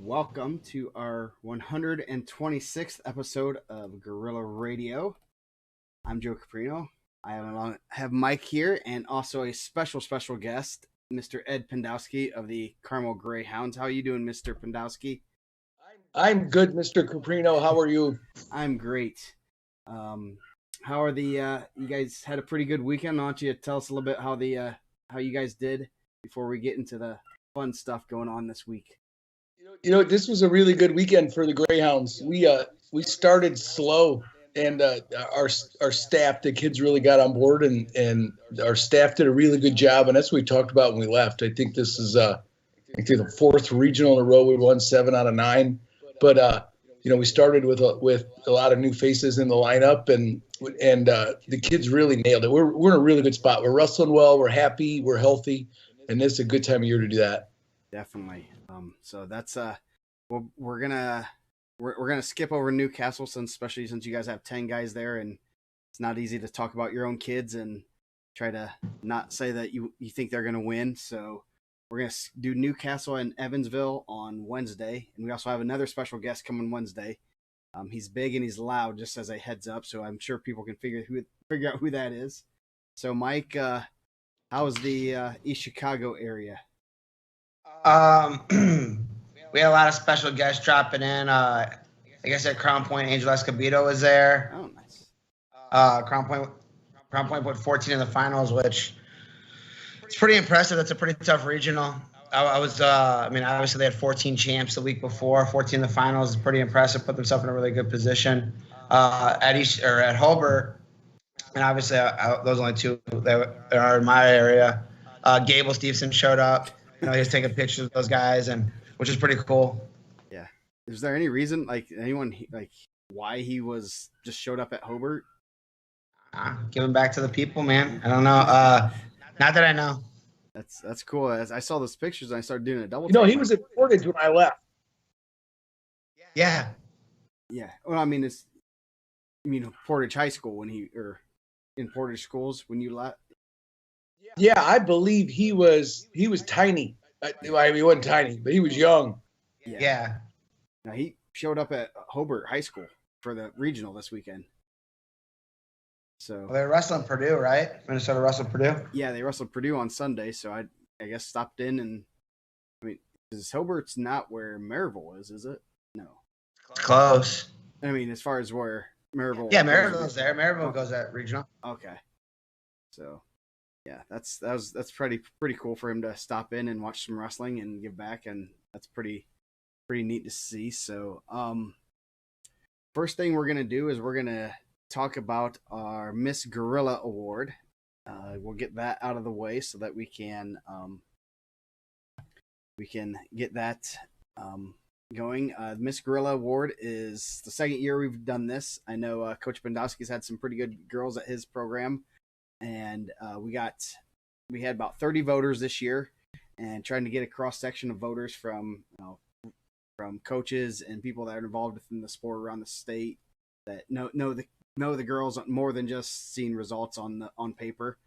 welcome to our 126th episode of Gorilla Radio. I'm Joe Caprino. I have Mike here and also a special guest, Mr. Ed Pendowski of the Carmel Greyhounds. How are you doing, Mr. Pendowski? I'm good, Mr. Caprino. How are you? I'm great. How are you guys had a pretty good weekend? Why don't you tell us a little bit how you guys did before we get into the fun stuff going on this week? This was a really good weekend for the Greyhounds. We started slow, and our staff, the kids really got on board, and our staff did a really good job, and that's what we talked about when we left. I think this is the fourth regional in a row. We won 7 out of 9, but we started with a lot of new faces in the lineup, and the kids really nailed it. We're in a really good spot. We're wrestling well. We're happy. We're healthy, and this is a good time of year to do that. Definitely. So that's we're gonna skip over Newcastle, especially since you guys have 10 guys there, and it's not easy to talk about your own kids and try to not say that you think they're gonna win. So we're gonna do Newcastle and Evansville on Wednesday, and we also have another special guest coming Wednesday. He's big and he's loud, just as a heads up, so I'm sure people can figure out who that is. So Mike, how's the East Chicago area? We had a lot of special guests dropping in. I guess at Crown Point, Angel Escobedo was there. Oh, nice. Crown Point put 14 in the finals, which it's pretty impressive. That's a pretty tough regional. Obviously they had 14 champs the week before. 14 in the finals is pretty impressive. Put themselves in a really good position. At Hobart, and obviously those only two that are in my area. Gable Stevenson showed up. He was taking pictures of those guys, and which is pretty cool. Yeah. Is there any reason, why he was just showed up at Hobart? Giving back to the people, man. I don't know. Not that I know. That's cool. As I saw those pictures, and I started doing a double. He was at Portage when I left. Yeah. Yeah. Well, I mean, Portage High School or in Portage schools when you left. Yeah, I believe he was tiny. He wasn't tiny, but he was young. Yeah. Now he showed up at Hobart High School for the regional this weekend. So they're wrestling Purdue, right? Minnesota wrestled Purdue. Yeah, they wrestled Purdue on Sunday, so I guess stopped in and because Hobart's not where Maryville is it? No. It's close. As far as where Maryville. Yeah, Maryville's there. Maryville goes at regional. Okay. So. Yeah, that's pretty cool for him to stop in and watch some wrestling and give back, and that's pretty neat to see. So, first thing we're gonna do is we're gonna talk about our Miss Gorilla Award. We'll get that out of the way so that we can get that going. Miss Gorilla Award is the second year we've done this. I know Coach Pendowski's had some pretty good girls at his program. And we had about 30 voters this year, and trying to get a cross section of voters from coaches and people that are involved within the sport around the state that know the girls more than just seeing results on paper.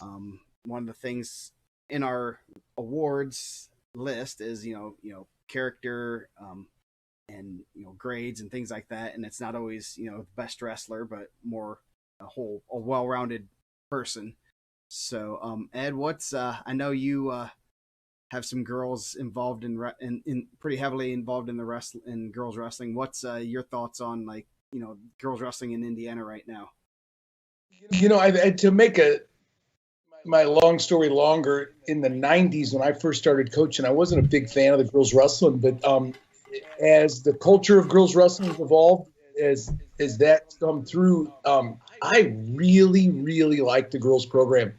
One of the things in our awards list is character and grades and things like that, and it's not always the best wrestler, but more a well-rounded person. So Ed, what's I know you have some girls involved in pretty heavily involved in in girls wrestling. What's your thoughts on girls wrestling in Indiana right now? To make my long story longer, in the 90s when I first started coaching, I wasn't a big fan of the girls wrestling, but as the culture of girls wrestling has evolved, as that's come through, I really, really like the girls program.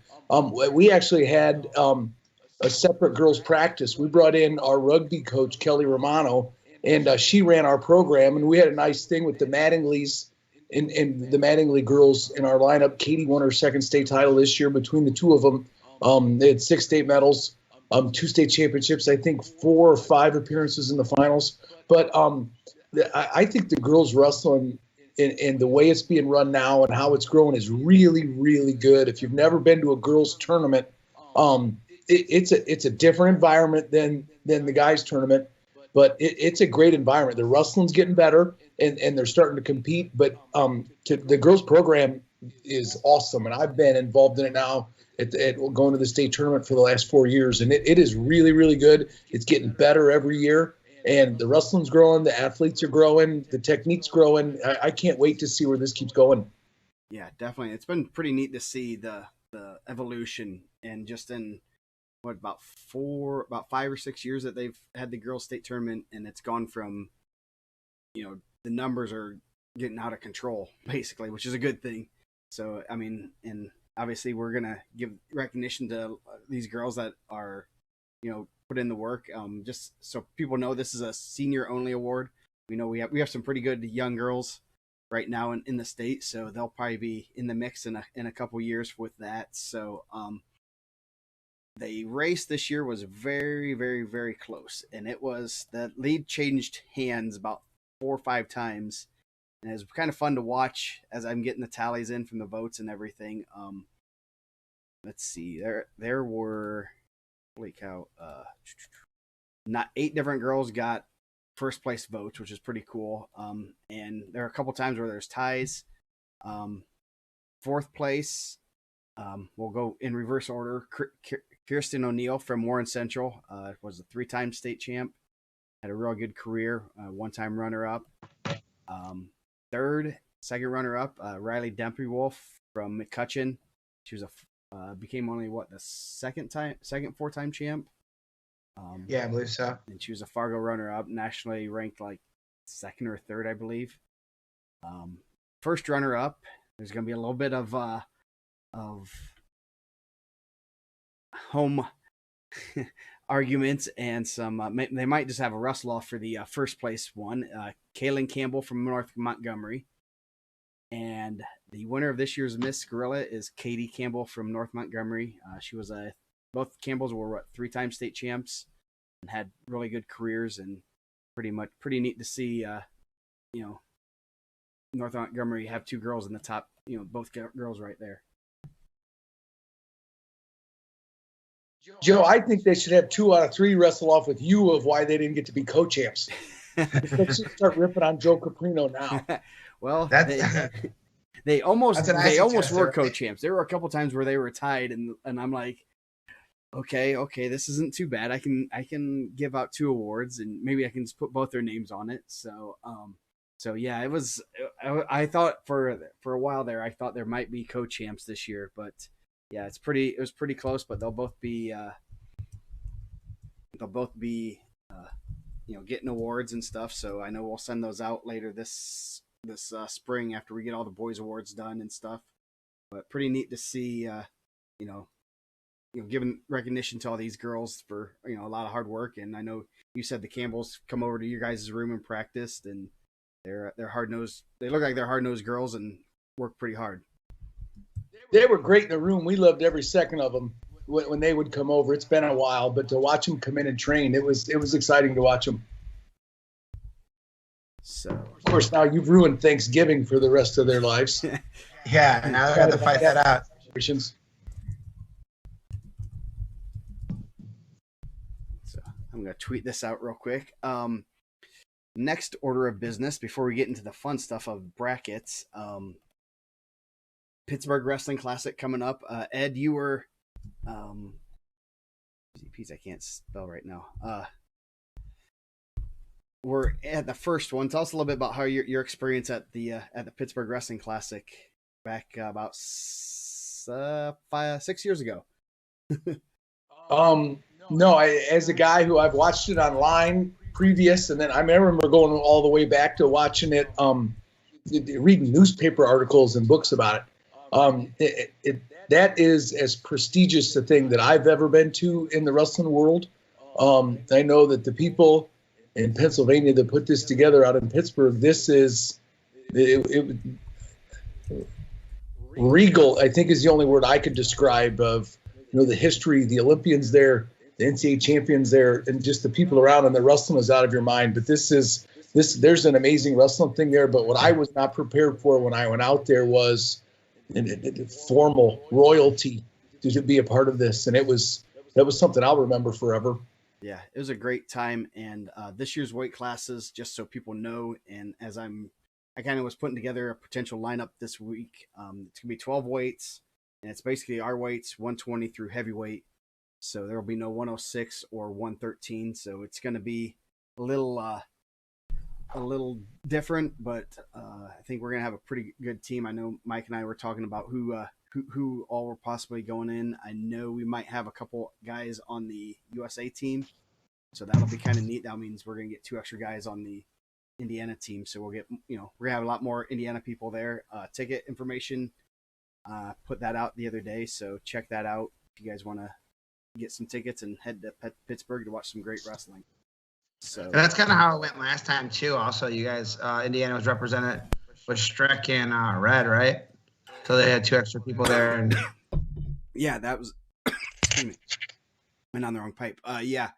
We actually had a separate girls practice. We brought in our rugby coach, Kelly Romano, and she ran our program. And we had a nice thing with the Mattingleys and the Mattingly girls in our lineup. Katie won her second state title this year between the two of them. They had 6 state medals, 2 state championships, I think 4 or 5 appearances in the finals. But I think the girls wrestling and the way it's being run now and how it's growing is really, really good. If you've never been to a girls tournament, it's a different environment than the guys tournament. but it's a great environment. The wrestling's getting better, and they're starting to compete. But the girls program is awesome, and I've been involved in it now at going to the state tournament for the last 4 years, and it is really, really good. It's getting better every year, and the wrestling's growing, the athletes are growing, the technique's growing. I can't wait to see where this keeps going. Yeah, definitely. It's been pretty neat to see the evolution, and just in about 5 or 6 years that they've had the girls state tournament, and it's gone from, the numbers are getting out of control basically, which is a good thing. So, I mean, and obviously we're going to give recognition to these girls that are, put in the work. Just so people know, this is a senior only award. We know we have some pretty good young girls right now in the state, so they'll probably be in the mix in a couple years with that. So, the race this year was very, very, very close, and the lead changed hands about 4 or 5 times, and it was kind of fun to watch as I'm getting the tallies in from the votes and everything. Let's see, there were, holy cow, not 8 different girls got first place votes, which is pretty cool. And there are a couple times where there's ties. Fourth place, we'll go in reverse order. Kirsten O'Neill from Warren Central was a 3-time state champ, had a real good career, 1-time runner-up. Second runner-up, Riley Dempry-Wolf from McCutcheon. She was became only the second 4-time champ. Yeah, I believe so. And she was a Fargo runner-up, nationally ranked like 2nd or 3rd, I believe. First runner-up, there's going to be a little bit of home arguments and some. They might just have a wrestle off for the first place one. Kaylin Campbell from North Montgomery, and the winner of this year's Miss Gorilla is Katie Campbell from North Montgomery. She was both Campbells were 3-time state champs and had really good careers, and pretty neat to see. North Montgomery have 2 girls in the top. Both girls right there. Joe, I think they should have 2 out of 3 wrestle off with you of why they didn't get to be co-champs. Let's just start ripping on Joe Caprino now. Well, they almost were co-champs. There were a couple times where they were tied, and I'm like, okay, this isn't too bad. I can give out 2 awards, and maybe I can just put both their names on it. So yeah, it was. I thought for a while there, I thought there might be co-champs this year, but yeah, it was pretty close. But they'll both be getting awards and stuff. So I know we'll send those out later this spring after we get all the boys awards done and stuff. But pretty neat to see, giving recognition to all these girls for a lot of hard work. And I know you said the Campbells come over to your guys' room and practiced, and they're hard-nosed. They look like they're hard-nosed girls and work pretty hard. They were great in the room. We loved every second of them when they would come over. It's been a while, but to watch them come in and train, it was exciting to watch them. So, of course, now you've ruined Thanksgiving for the rest of their lives. Yeah, now they got to fight that out. So I'm going to tweet this out real quick. Next order of business before we get into the fun stuff of brackets. Pittsburgh Wrestling Classic coming up. Ed, you were I can't spell right now. We're at the first one. Tell us a little bit about how your experience at the Pittsburgh Wrestling Classic back about 6 years ago. No, as a guy who I've watched it online previous, and then I remember going all the way back to watching it, reading newspaper articles and books about it. That is as prestigious a thing that I've ever been to in the wrestling world. I know that the people in Pennsylvania that put this together out in Pittsburgh, this is regal, I think is the only word I could describe of, the history, the Olympians there, the NCAA champions there, and just the people around, and the wrestling is out of your mind. But there's an amazing wrestling thing there. But what I was not prepared for when I went out there was formal royalty to be a part of this. And that was something I'll remember forever. Yeah, it was a great time. And this year's weight classes, just so people know, and as I kind of was putting together a potential lineup this week. It's gonna be 12 weights, and it's basically our weights, 120 through heavyweight. So there will be no 106 or 113. So it's gonna be a little different, but I think we're gonna have a pretty good team. I know Mike and I were talking about who all were possibly going in. I know we might have a couple guys on the USA team, so that'll be kind of neat. That means we're gonna get 2 extra guys on the Indiana team, so we'll get, we're gonna have a lot more Indiana people there. Ticket information, put that out the other day, so check that out if you guys want to get some tickets and head to Pittsburgh to watch some great wrestling. So And that's kind of how it went last time too. Also, you guys, Indiana was represented with Streck and Red, right? So they had 2 extra people there. And yeah, that was excuse me, went on the wrong pipe. Yeah,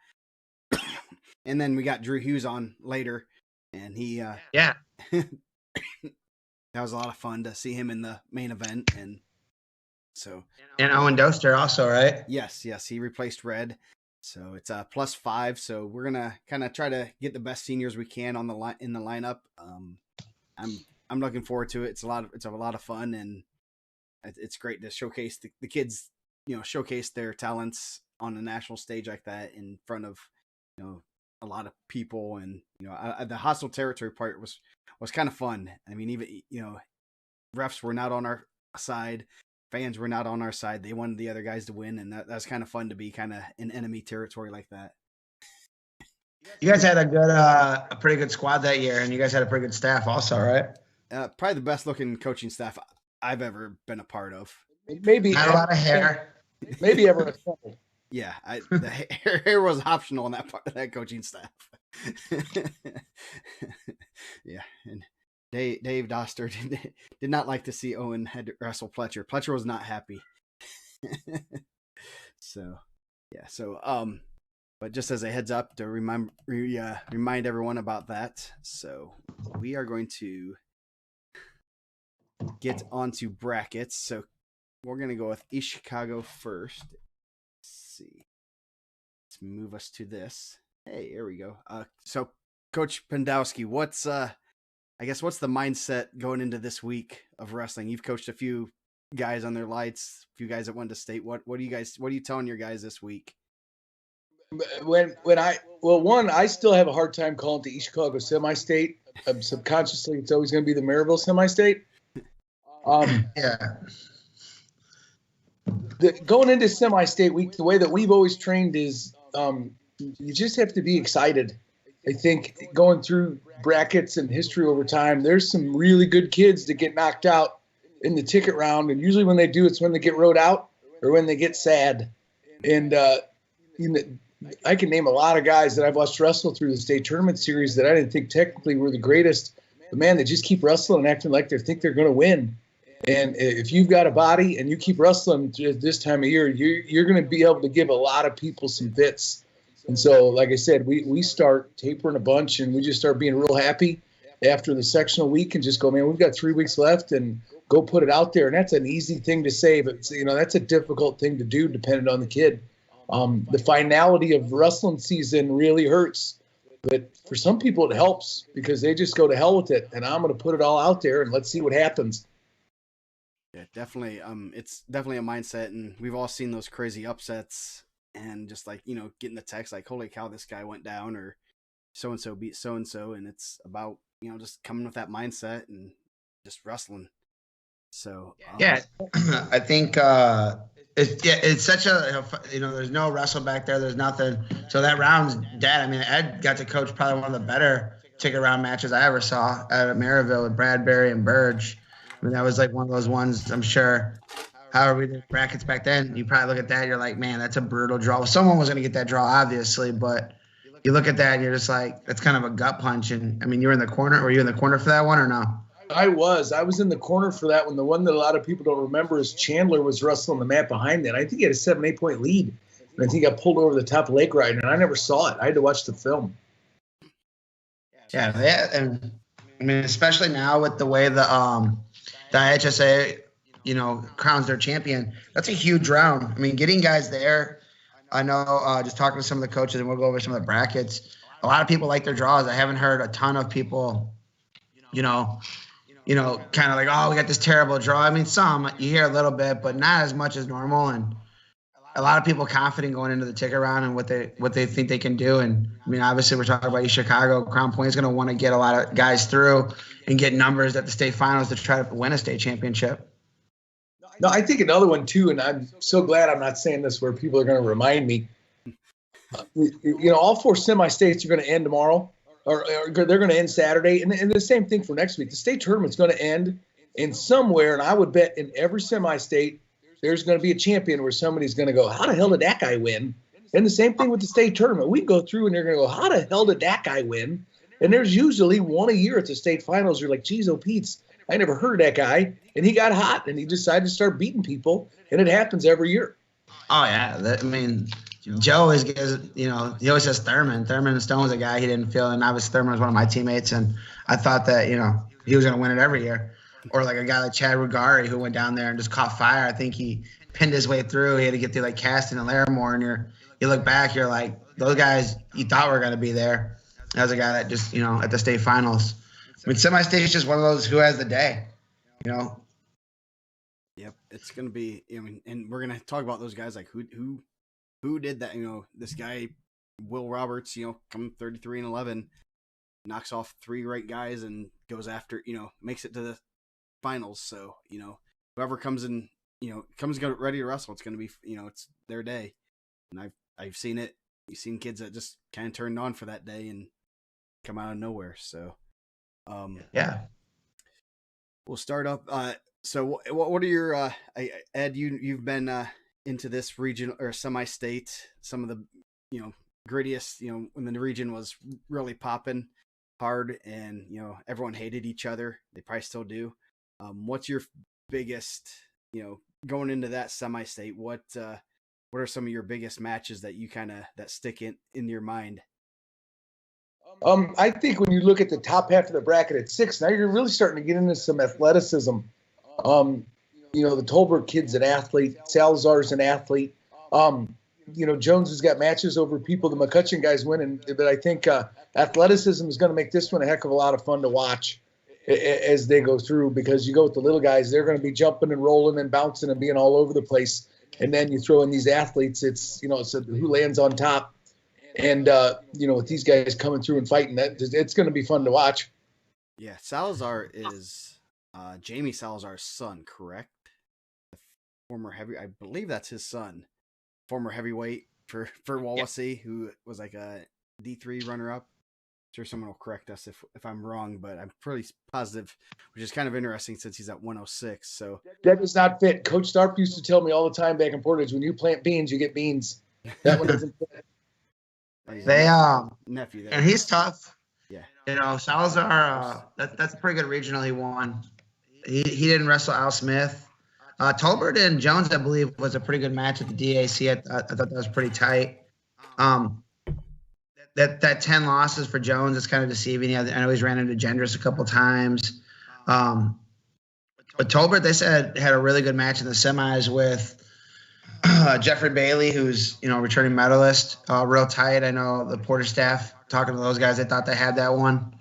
and then we got Drew Hughes on later, and he yeah, that was a lot of fun to see him in the main event. And so and Owen Doster also, right? yes, he replaced Red. So it's +5. So we're gonna kind of try to get the best seniors we can on the in the lineup. I'm looking forward to it. It's a lot of fun, and it's great to showcase the kids. Showcase their talents on a national stage like that in front of a lot of people. And the hostile territory part was kind of fun. I mean, even refs were not on our side. Fans were not on our side. They wanted the other guys to win, and that was kind of fun to be kind of in enemy territory like that. You guys had a pretty good squad that year, and you guys had a pretty good staff also, right? Probably the best looking coaching staff I've ever been a part of. Maybe not a lot of hair. Maybe ever assembled. Yeah, the hair was optional on that part of that coaching staff. Yeah, and Dave Doster did not like to see Owen had to wrestle Pletcher. Pletcher was not happy. So, yeah. So, but just as a heads up to remind everyone about that. So we are going to get onto brackets. So we're going to go with East Chicago first. Let's see. Let's move us to this. Hey, here we go. So Coach Pendowski, what's the mindset going into this week of wrestling? You've coached a few guys on their lights, a few guys that went to state. What are you telling your guys this week? I still have a hard time calling it the East Chicago semi-state. Subconsciously, it's always going to be the Maryville semi-state. Yeah. Going into semi-state week, the way that we've always trained is you just have to be excited. I think going through brackets and history over time, there's some really good kids that get knocked out in the ticket round, and usually when they do, it's when they get rode out or when they get sad. And I can name a lot of guys that I've watched wrestle through the state tournament series that I didn't think technically were the greatest. But man, they just keep wrestling and acting like they think they're going to win. And if you've got a body and you keep wrestling this time of year, you're going to be able to give a lot of people some fits. And so, like I said, we start tapering a bunch, and we just start being real happy after the sectional week and just go, man, we've got 3 weeks left, and go put it out there. And that's an easy thing to say, but that's a difficult thing to do depending on the kid. The finality of wrestling season really hurts, but for some people it helps because they just go to hell with it, and I'm going to put it all out there and let's see what happens. Yeah, definitely. It's definitely a mindset, and we've all seen those crazy upsets, and just like getting the text like, "Holy cow, this guy went down," or "So and so beat so and so," and it's about just coming with that mindset and just wrestling. So I think it's such a there's no wrestle back there, there's nothing. So that round's dead. I mean, Ed got to coach probably one of the better ticket round matches I ever saw at Maryville with Bradbury and Burge. I mean, that was like one of those ones, I'm sure. However we did brackets back then, you probably look at that, you're like, man, that's a brutal draw. Well, someone was going to get that draw, obviously, but you look at that and you're just like, that's kind of a gut punch. And I mean, you were in the corner. Were you in the corner for that one or no? I was in the corner for that one. The one that a lot of people don't remember is Chandler was wrestling the mat behind that. I think he had a 7-8 point lead. And I think he got pulled over the top of Lake Ride, and I never saw it. I had to watch the film. Yeah. And I mean, especially now with the way the IHSA, crowns their champion, that's a huge round. I mean, getting guys there, I know just talking to some of the coaches, and we'll go over some of the brackets. A lot of people like their draws. I haven't heard a ton of people, you know, kind of like, oh, we got this terrible draw. I mean, some you hear a little bit, but not as much as normal. And a lot of people confident going into the ticket round and what they think they can do. And I mean, obviously, we're talking about East Chicago. Crown Point is going to want to get a lot of guys through and get numbers at the state finals to try to win a state championship. No, I think another one too, and I'm so glad I'm not saying this where people are going to remind me. All 4 semi-states are going to end tomorrow, or they're going to end Saturday, and the same thing for next week. The state tournament's going to end in somewhere, and I would bet in every semi-state there's going to be a champion where somebody's going to go, how the hell did that guy win? And the same thing with the state tournament. We go through and they're going to go, how the hell did that guy win? And there's usually one a year at the state finals. You're like, geez, oh, Pete's, I never heard of that guy. And he got hot and he decided to start beating people. And it happens every year. Oh, yeah. Joe always gives, he always says Thurman. Thurman Stone was a guy he didn't feel. And obviously Thurman was one of my teammates. And I thought that, he was going to win it every year. Or like a guy like Chad Rugari who went down there and just caught fire. I think he pinned his way through. He had to get through like Caston and Larimore. And you look back, you're like, those guys you thought were going to be there. That was a guy that just, at the state finals. I mean, semi-state is just one of those who has the day, Yep, it's going to be, and we're going to talk about those guys like who did that. This guy, Will Roberts, come 33-11, knocks off 3 right guys and goes after, makes it to the finals. So, whoever comes in, comes ready to wrestle, it's going to be, it's their day. And I've seen it. You've seen kids that just kind of turned on for that day and come out of nowhere. So, yeah, we'll start up. So what are your, Ed, you've been, into this region or semi-state, some of the, grittiest, when the region was really popping hard and, everyone hated each other. They probably still do. What's your biggest, going into that semi-state, what are some of your biggest matches that you that stick in your mind? I think when you look at the top half of the bracket at 6, now you're really starting to get into some athleticism. The Tolbert kid's an athlete. Salazar's an athlete. Jones has got matches over people the McCutcheon guys win, but I think athleticism is going to make this one a heck of a lot of fun to watch as they go through, because you go with the little guys, they're going to be jumping and rolling and bouncing and being all over the place. And then you throw in these athletes, it's who lands on top. And, with these guys coming through and fighting, it's going to be fun to watch. Yeah, Salazar is Jamie Salazar's son, correct? The former I believe that's his son. Former heavyweight for Wawasee, who was like a D3 runner-up. I'm sure someone will correct us if I'm wrong, but I'm pretty positive, which is kind of interesting since he's at 106. So that does not fit. Coach Starp used to tell me all the time back in Portage, when you plant beans, you get beans. That one doesn't fit. They nephew there. And he's tough. Yeah. Salazar, that's a pretty good regional he won. He didn't wrestle Al Smith. Tolbert and Jones, I believe, was a pretty good match at the DAC. I thought that was pretty tight. That 10 losses for Jones is kind of deceiving. I know he's ran into Gendris a couple times. But Tolbert, they said, had a really good match in the semis with Jeffrey Bailey, who's, returning medalist, real tight. I know the Porter staff, talking to those guys, they thought they had that one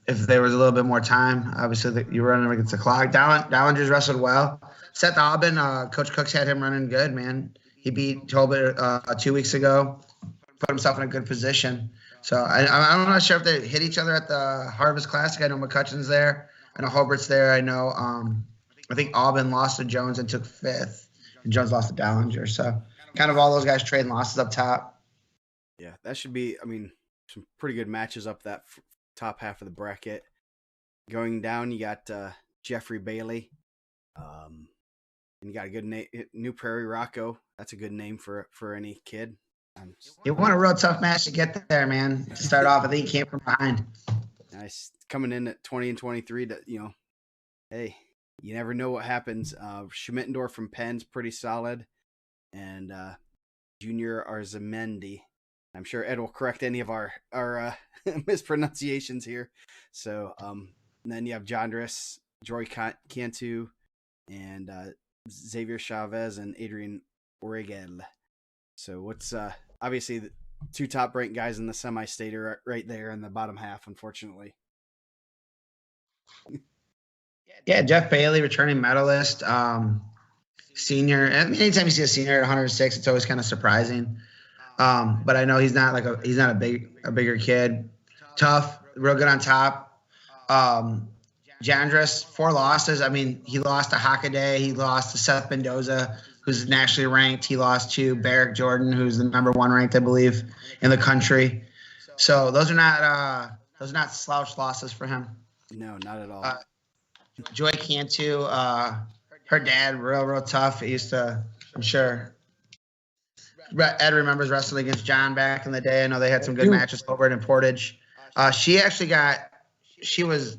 if there was a little bit more time. Obviously, you run against the clock. Dallinger's wrestled well. Seth Aubin, Coach Cooks had him running good, man. He beat Tolbert 2 weeks ago, put himself in a good position. So I'm not sure if they hit each other at the Harvest Classic. I know McCutcheon's there. I know Hobart's there. I know I think Aubin lost to Jones and took 5th, and Jones lost to Dallinger. So kind of all those guys trading losses up top. Yeah, that should be, some pretty good matches up that top half of the bracket. Going down, you got Jeffrey Bailey. And you got a good name, New Prairie Rocco. That's a good name for any kid. It won a real tough match to get there, man. To start off, I think he came from behind. Nice. Coming in at 20-23, hey, you never know what happens. Schmittendorf from Penn's pretty solid. And Junior Arzamendi. I'm sure Ed will correct any of our mispronunciations here. So, and then you have Jandris, Joy Cantu, and Xavier Chavez and Adrian Oregel. So what's obviously the two top ranked guys in the semi-state are right there in the bottom half, unfortunately. Yeah, Jeff Bailey, returning medalist, senior. I mean, anytime you see a senior at 106, it's always kind of surprising. But I know he's not a bigger kid. Tough, real good on top. Jandris, 4 losses. I mean, he lost to Hockaday. He lost to Seth Mendoza, who's nationally ranked. He lost to Barrick Jordan, who's the number 1 ranked, I believe, in the country. So those are not slouch losses for him. No, not at all. Joy Cantu, her dad, real tough. It used to, I'm sure Ed remembers wrestling against John back in the day. I know they had some good matches over in Portage. She was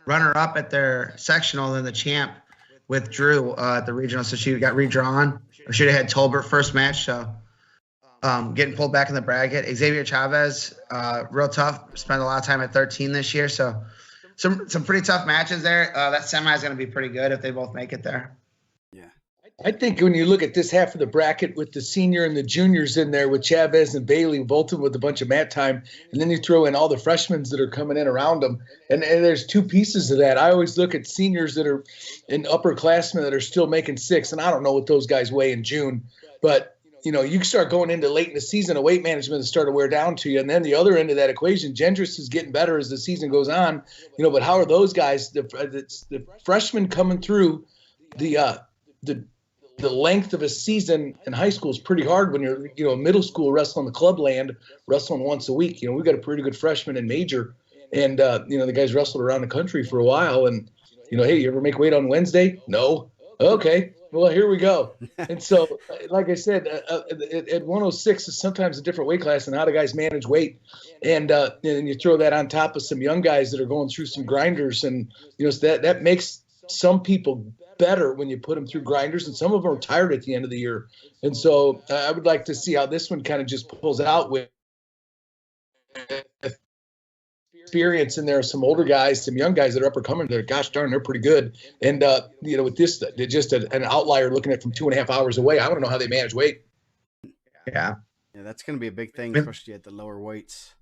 runner-up at their sectional and the champ with Drew at the regional, so she got redrawn. Or should have had Tolbert first match, so getting pulled back in the bracket. Xavier Chavez, real tough. Spent a lot of time at 13 this year, so some pretty tough matches there. That semi is going to be pretty good if they both make it there. Yeah. I think when you look at this half of the bracket with the senior and the juniors in there with Chavez and Bailey, both of them with a bunch of mat time, and then you throw in all the freshmen that are coming in around them, and there's 2 pieces of that. I always look at seniors that are in upperclassmen that are still making 6, and I don't know what those guys weigh in June, but you start going into late in the season, a weight management has started to wear down to you. And then the other end of that equation, Gendris is getting better as the season goes on, but how are those guys, the freshmen coming through the length of a season in high school is pretty hard when you're, middle school wrestling the club land, wrestling once a week. We've got a pretty good freshman in major, and, the guys wrestled around the country for a while. And, hey, you ever make weight on Wednesday? No. Okay. Well, here we go. And so, like I said, at 106 is sometimes a different weight class and how the guys manage weight. And you throw that on top of some young guys that are going through some grinders. And, so that makes some people better when you put them through grinders. And some of them are tired at the end of the year. And so I would like to see how this one kind of just pulls out with experience. And there are some older guys, some young guys that are up and coming. They're, gosh darn, they're pretty good. And, with this, just an outlier looking at it from 2.5 hours away, I want to know how they manage weight. Yeah. Yeah, that's going to be a big thing, especially at the lower weights.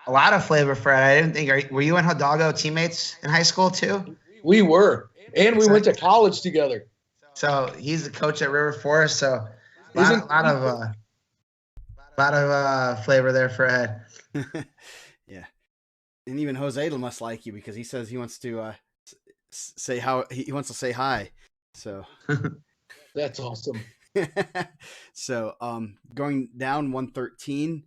A lot of flavor, Fred. I didn't think. Were you and Hidalgo teammates in high school too? We were, and we went to college together. So he's the coach at River Forest. So a lot of flavor there for Ed. Yeah. And even Jose must like you because he says he wants to say hi. So that's awesome. So going down 113,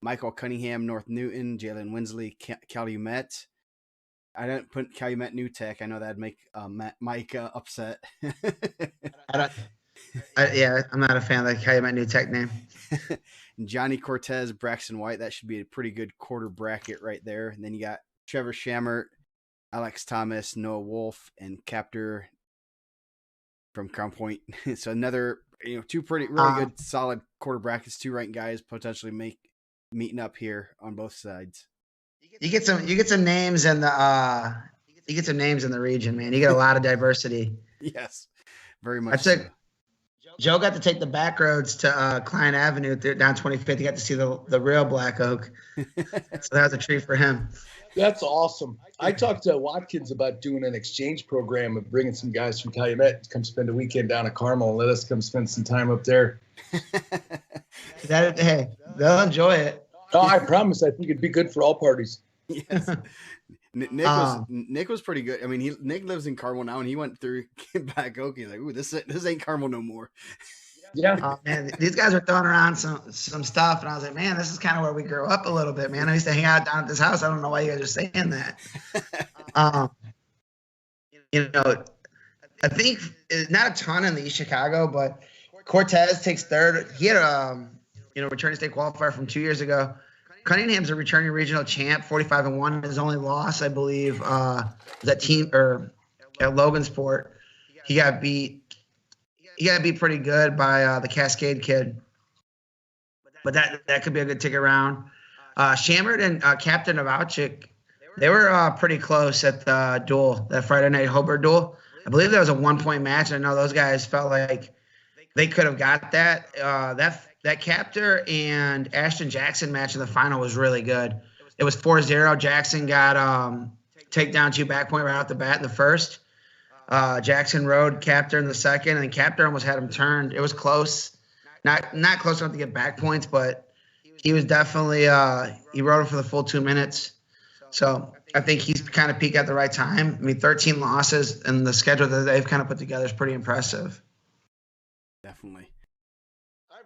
Michael Cunningham, North Newton, Jalen Winsley, Calumet. I didn't put Calumet New Tech. I know that'd make Mike upset. I'm not a fan of the Calumet New Tech name. Johnny Cortez, Braxton White. That should be a pretty good quarter bracket right there. And then you got Trevor Shammert, Alex Thomas, Noah Wolf, and Captor from Crown Point. So another, 2 really good, solid quarter brackets. 2 ranked guys potentially meeting up here on both sides. You get some names in the region, man. You get a lot of diversity. Yes, very much. Joe got to take the back roads to Klein Avenue down 25th. He got to see the real Black Oak. So that was a treat for him. That's awesome. I talked to Watkins about doing an exchange program of bringing some guys from Calumet to come spend a weekend down at Carmel and let us come spend some time up there. Hey, they'll enjoy it. Oh, I promise. I think it'd be good for all parties. Yes. Nick was pretty good. I mean, Nick lives in Carmel now, and he went through Black Oak. He's like, "Ooh, this ain't Carmel no more." Yeah. Oh, man, these guys are throwing around some stuff, and I was like, "Man, this is kind of where we grew up a little bit, man." I used to hang out down at this house. I don't know why you guys are saying that. I think not a ton in the East Chicago, but Cortez takes third. He had a returning state qualifier from 2 years ago. Cunningham's a returning regional champ, 45-1. His only loss, I believe, was at Logansport. He got beat pretty good by the Cascade kid. But that could be a good ticket round. Shammert and Captain Novacek, they were pretty close at the duel, that Friday night Hobart duel. I believe that was a 1-point match. I know those guys felt like they could have got that. That Captor and Ashton Jackson match in the final was really good. It was 4-0. Jackson got takedown 2 back point right off the bat in the first. Jackson rode Captor in the second, and Captor almost had him turned. It was close, not close enough to get back points, but he was definitely he rode him for the full 2 minutes. So I think he's kind of peaked at the right time. I mean, 13 losses, and the schedule that they've kind of put together is pretty impressive. Definitely.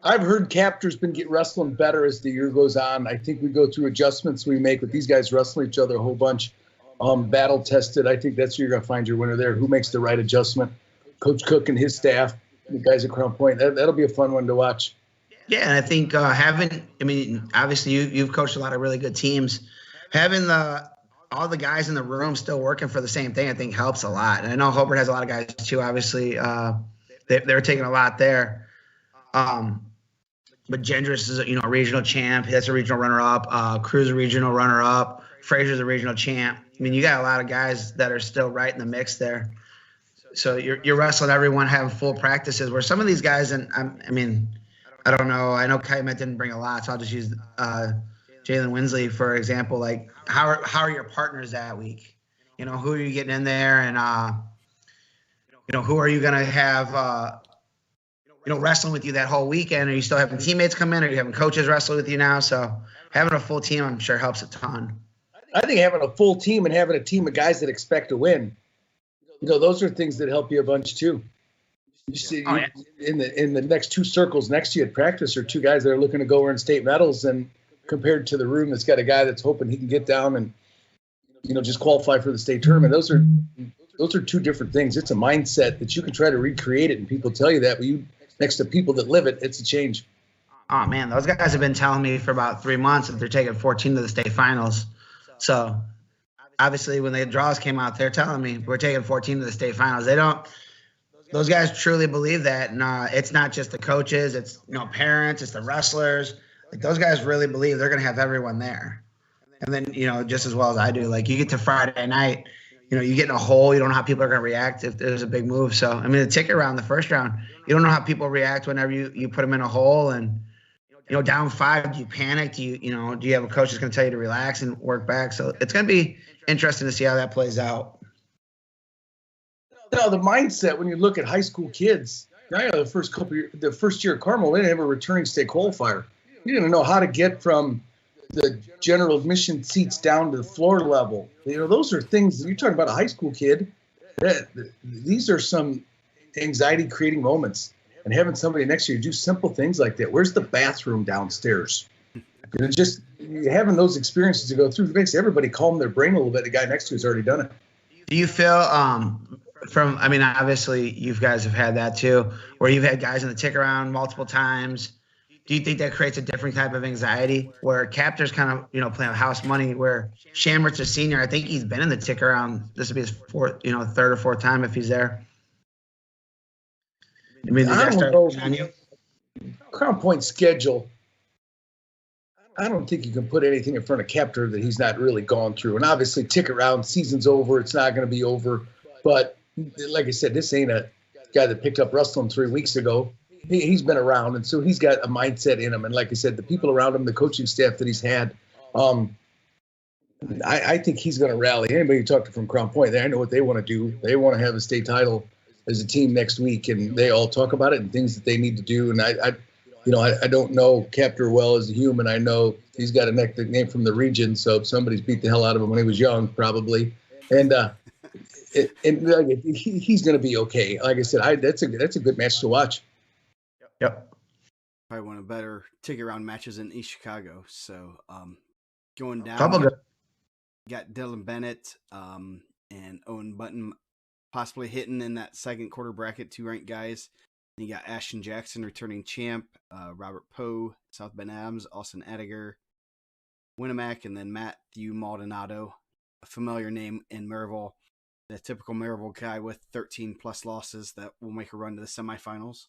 I've heard Captor's been wrestling better as the year goes on. I think we go through adjustments we make with these guys wrestling each other a whole bunch. Battle tested. I think that's where you're going to find your winner there. Who makes the right adjustment? Coach Cook and his staff, the guys at Crown Point. That'll be a fun one to watch. Yeah, and I think obviously you've coached a lot of really good teams. Having all the guys in the room still working for the same thing, I think helps a lot. And I know Hobart has a lot of guys too. Obviously, they're taking a lot there. But Gendris is a regional champ. That's a regional runner-up. Crew's a regional runner-up. Frazier's a regional champ. I mean, you got a lot of guys that are still right in the mix there. So you're wrestling everyone having full practices. Where some of these guys, and I don't know. I know Calumet didn't bring a lot, so I'll just use Jalen Winsley for example. Like, how are your partners that week? Who are you getting in there, and who are you gonna have wrestling with you that whole weekend? Are you still having teammates come in? Are you having coaches wrestle with you now? So having a full team, I'm sure, helps a ton. I think having a full team and having a team of guys that expect to win, those are things that help you a bunch too. You see, in the next 2 circles next to you at practice are 2 guys that are looking to go earn state medals, and compared to the room that's got a guy that's hoping he can get down and just qualify for the state tournament. Those are 2 different things. It's a mindset that you can try to recreate it, and people tell you that, but next to people that live it, it's a change. Oh man, those guys have been telling me for about 3 months that they're taking 14 to the state finals. So obviously when the draws came out, they're telling me we're taking 14 to the state finals. Those guys truly believe that. And it's not just the coaches, it's parents, it's the wrestlers. Like, those guys really believe they're going to have everyone there. And then, just as well as I do, like, you get to Friday night, you get in a hole, you don't know how people are going to react if there's a big move. So, the ticket round, the first round, you don't know how people react whenever you put them in a hole. And, down 5, do you panic? Do you have a coach that's going to tell you to relax and work back? So it's going to be interesting to see how that plays out. The mindset when you look at high school kids, the first year at Carmel, they didn't have a returning state qualifier. You didn't know how to get from the general admission seats down to the floor level. Those are things, you're talking about a high school kid. These are some anxiety-creating moments. And having somebody next to you do simple things like that. Where's the bathroom downstairs? Just having those experiences to go through makes everybody calm their brain a little bit. The guy next to you has already done it. Do you feel obviously you guys have had that too, where you've had guys in the tick around multiple times. Do you think that creates a different type of anxiety where Captor's kind of, playing with house money, where Shamrock's a senior? I think he's been in the tick around. This will be his 4th, 3rd or 4th time if he's there. I don't know. Crown Point schedule, I don't think you can put anything in front of Captor that he's not really gone through. And obviously, tick around, season's over. It's not going to be over. But like I said, this ain't a guy that picked up wrestling 3 weeks ago. He's been around, and so he's got a mindset in him. And like I said, the people around him, the coaching staff that he's had, I think he's going to rally. Anybody you talk to from Crown Point, I know what they want to do. They want to have a state title as a team next week, and they all talk about it and things that they need to do. And I don't know Captor well as a human. I know he's got a nickname from the region, so somebody's beat the hell out of him when he was young, probably. And he's going to be okay. Like I said, that's a good match to watch. Yep. Probably one of the better ticket round matches in East Chicago. So going down, got Dylan Bennett and Owen Button possibly hitting in that second quarter bracket, 2 ranked guys. Then you got Ashton Jackson, returning champ, Robert Poe, South Bend Adams, Austin Ediger, Winnemac, and then Matthew Maldonado, a familiar name in Maryville, the typical Maryville guy with 13 plus losses that will make a run to the semifinals.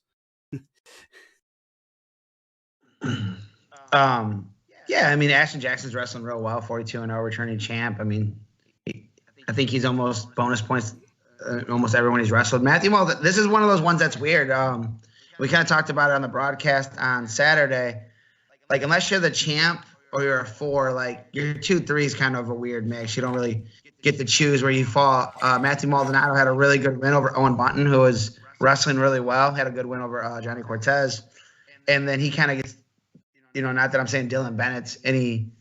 Ashton Jackson's wrestling real well, 42-0 returning champ. I think he's almost bonus points almost everyone he's wrestled. Matthew, this is one of those ones that's weird. we kind of talked about it on the broadcast on Saturday. Like, unless you're the champ or you're a 4, like your 2-3 is kind of a weird mix. You don't really get to choose where you fall. Matthew Maldonado had a really good win over Owen Bunton, who was wrestling really well. Had a good win over Johnny Cortez. And then he kind of gets, not that I'm saying Dylan Bennett's any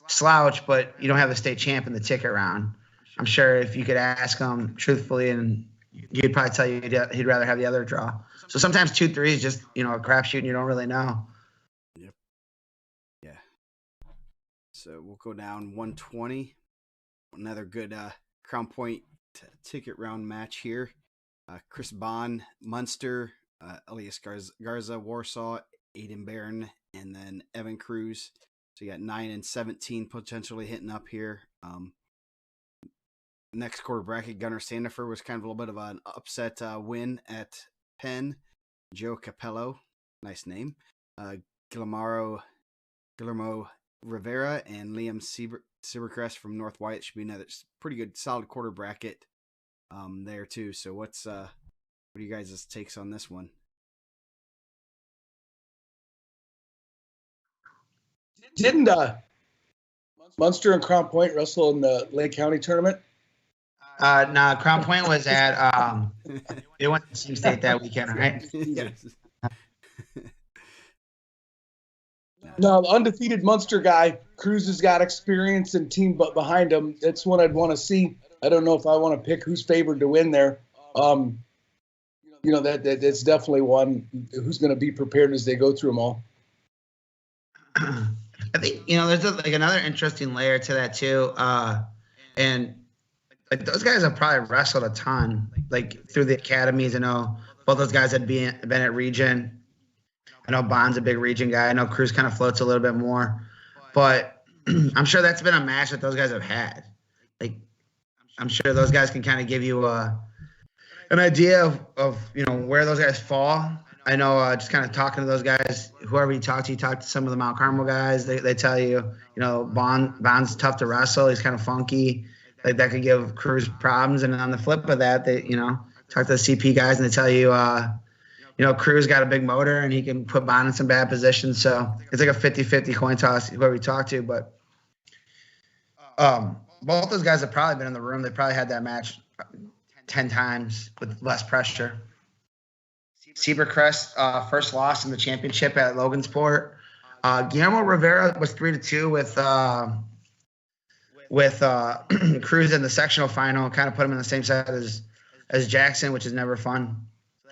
slouch, but you don't have the state champ in the ticket round. I'm sure if you could ask him truthfully, and he'd probably tell you he'd rather have the other draw. So sometimes 2-3 is just, a crapshoot and you don't really know. Yep. Yeah. So we'll go down 120. Another good Crown Point ticket round match here. Chris Bond, Munster, Elias Garza, Warsaw, Aiden Barron, and then Evan Cruz. So you got 9 and 17 potentially hitting up here. Next quarter bracket, Gunnar Sandifer was kind of a little bit of an upset win at Penn. Joe Capello, nice name. Guillermo Rivera and Liam Silvercrest from North White should be another pretty good, solid quarter bracket there too. So what are you guys' takes on this one? Didn't Munster and Crown Point wrestle in the Lake County tournament? No, Crown Point was at they went to Sioux State that weekend, right? Yes. No, the undefeated Munster guy, Cruz has got experience and team but behind him. That's one I'd want to see. I don't know if I want to pick who's favored to win there. That's definitely one who's going to be prepared as they go through them all. I think, there's another interesting layer to that too. And like those guys have probably wrestled a ton, like through the academies. I know both those guys had been at region. I know Bond's a big region guy. I know Cruz kind of floats a little bit more, but I'm sure that's been a match that those guys have had. Like, I'm sure those guys can kind of give you an idea of where those guys fall. I know just kind of talking to those guys, whoever you talk to some of the Mount Carmel guys, they tell you, Bond's tough to wrestle. He's kind of funky. Like that could give Cruz problems. And on the flip of that, they, talk to the CP guys and they tell you, Cruz got a big motor and he can put Bond in some bad positions. So it's like a 50-50 coin toss, whoever you talk to. But both those guys have probably been in the room. They probably had that match 10 times with less pressure. Silvercrest, first loss in the championship at Logansport. Guillermo Rivera was 3-2 with Cruz in the sectional final, kind of put him in the same side as Jackson, which is never fun.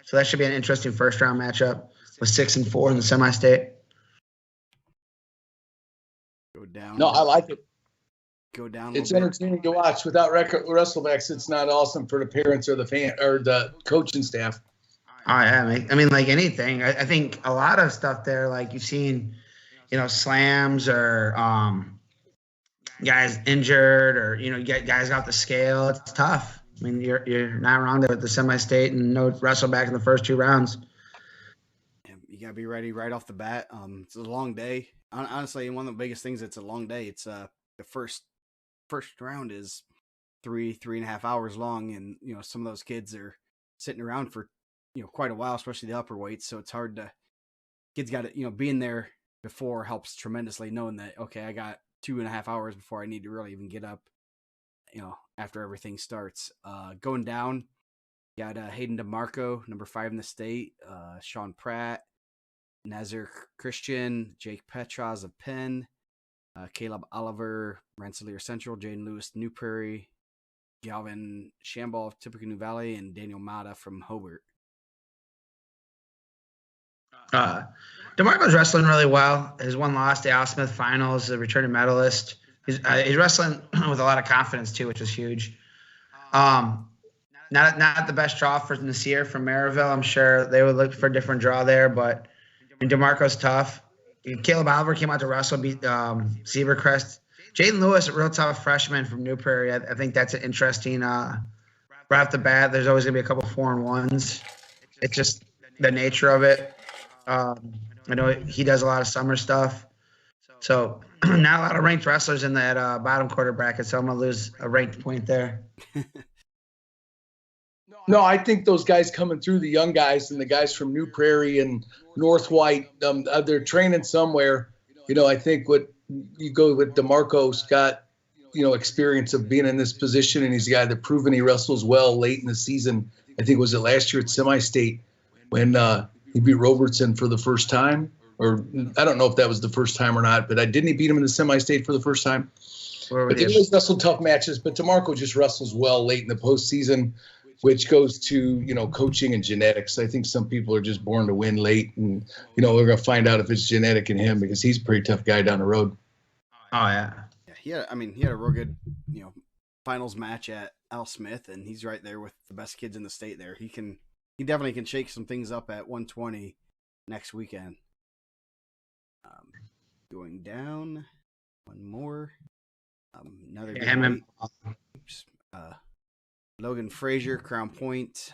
So that should be an interesting first round matchup with 6 and 4 in the semi-state. Go down. No, I like it. Go down. It's entertaining to watch. Without WrestleBacks, it's not awesome for the parents or the fan or the coaching staff. Oh, yeah. I mean, like anything. I think a lot of stuff there, like you've seen, slams or guys injured or, you get guys off the scale. It's tough. I mean, you're not wrong there with the semi-state and no WrestleBack in the first 2 rounds. You got to be ready right off the bat. It's a long day. Honestly, one of the biggest things, it's a long day. It's the first round is 3.5 hours long. And, some of those kids are sitting around for, quite a while, especially the upper weights. So it's hard to, kids got to, being there before helps tremendously, knowing that, okay, I got 2.5 hours before I need to really even get up, after everything starts. Going down, got Hayden DeMarco, number 5 in the state, Sean Pratt, Nazir Christian, Jake Petras of Penn, Caleb Oliver, Rensselaer Central, Jaden Lewis, New Prairie, Galvin Shamball of Tippecanoe Valley, and Daniel Mata from Hobart. DeMarco's wrestling really well. His one loss to Al Smith finals, a returning medalist. He's wrestling with a lot of confidence too, which is huge. Not the best draw for Nasir from Maryville. I'm sure they would look for a different draw there, but DeMarco's tough. Caleb Oliver came out to wrestle, beat Silvercrest. Jaden Lewis, a real tough freshman from New Prairie. I think that's an interesting right off the bat. There's always going to be a couple 4-1s. It's just the nature of it. I know he does a lot of summer stuff. So not a lot of ranked wrestlers in that bottom quarter bracket, so I'm going to lose a ranked point there. No, I think those guys coming through, the young guys and the guys from New Prairie and North White, they're training somewhere. I think what you go with DeMarco's got, experience of being in this position, and he's a guy that proven he wrestles well late in the season. I think was it last year at semi-state when he beat Robertson for the first time, or I don't know if that was the first time or not, but didn't he beat him in the semi-state for the first time? But he always wrestled tough matches. But DeMarco just wrestles well late in the postseason, which goes to, coaching and genetics. I think some people are just born to win late, and, we're going to find out if it's genetic in him because he's a pretty tough guy down the road. Oh, yeah. He had a real good, finals match at Al Smith, and he's right there with the best kids in the state there. He definitely can shake some things up at 120 next weekend. Going down, one more. Another good Logan Frazier, Crown Point,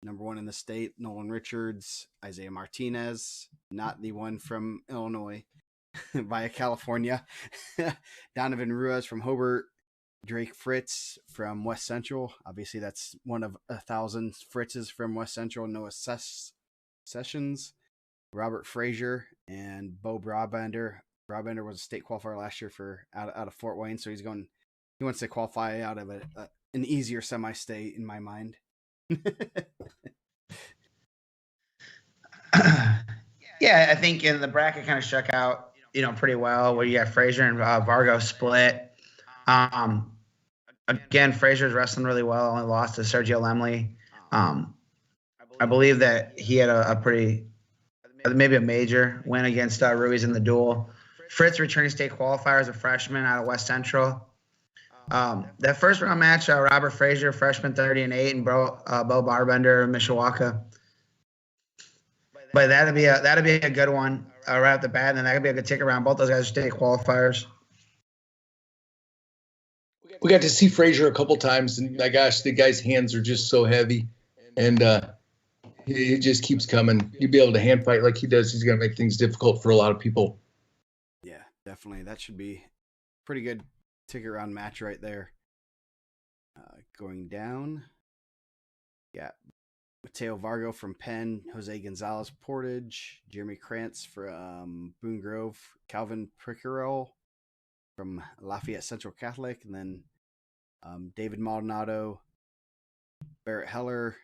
number one in the state. Nolan Richards, Isaiah Martinez, not the one from Illinois, via California. Donovan Ruiz from Hobart, Drake Fritz from West Central. Obviously, that's one of 1,000 Fritzes from West Central. Noah Sessions, Robert Frazier, and Bo Brabender. Brabender was a state qualifier last year for out of Fort Wayne, so he wants to qualify out of an easier semi-state in my mind. Yeah, I think in the bracket kind of shook out, pretty well, where you got Frazier and Vargo split. Again, Frazier's wrestling really well, only lost to Sergio Lemley. I believe that he had a pretty, maybe a major win against Ruiz in the duel. Fritz returning state qualifier as a freshman out of West Central. That first round match, Robert Frazier, freshman 30-8, and Bo Barbender, Mishawaka. But that'd be a good one right at the bat, and then that could be a good ticket round. Both those guys are state qualifiers. We got to see Frazier a couple times, and my gosh, the guy's hands are just so heavy, and he just keeps coming. You'd be able to hand fight like he does. He's going to make things difficult for a lot of people. Yeah, definitely. That should be pretty good ticket round match right there. Going down, yeah, Mateo Vargo from Penn, Jose Gonzalez Portage, Jeremy Krantz from Boone Grove, Calvin Prickerel from Lafayette Central Catholic, and then David Maldonado, Barrett Heller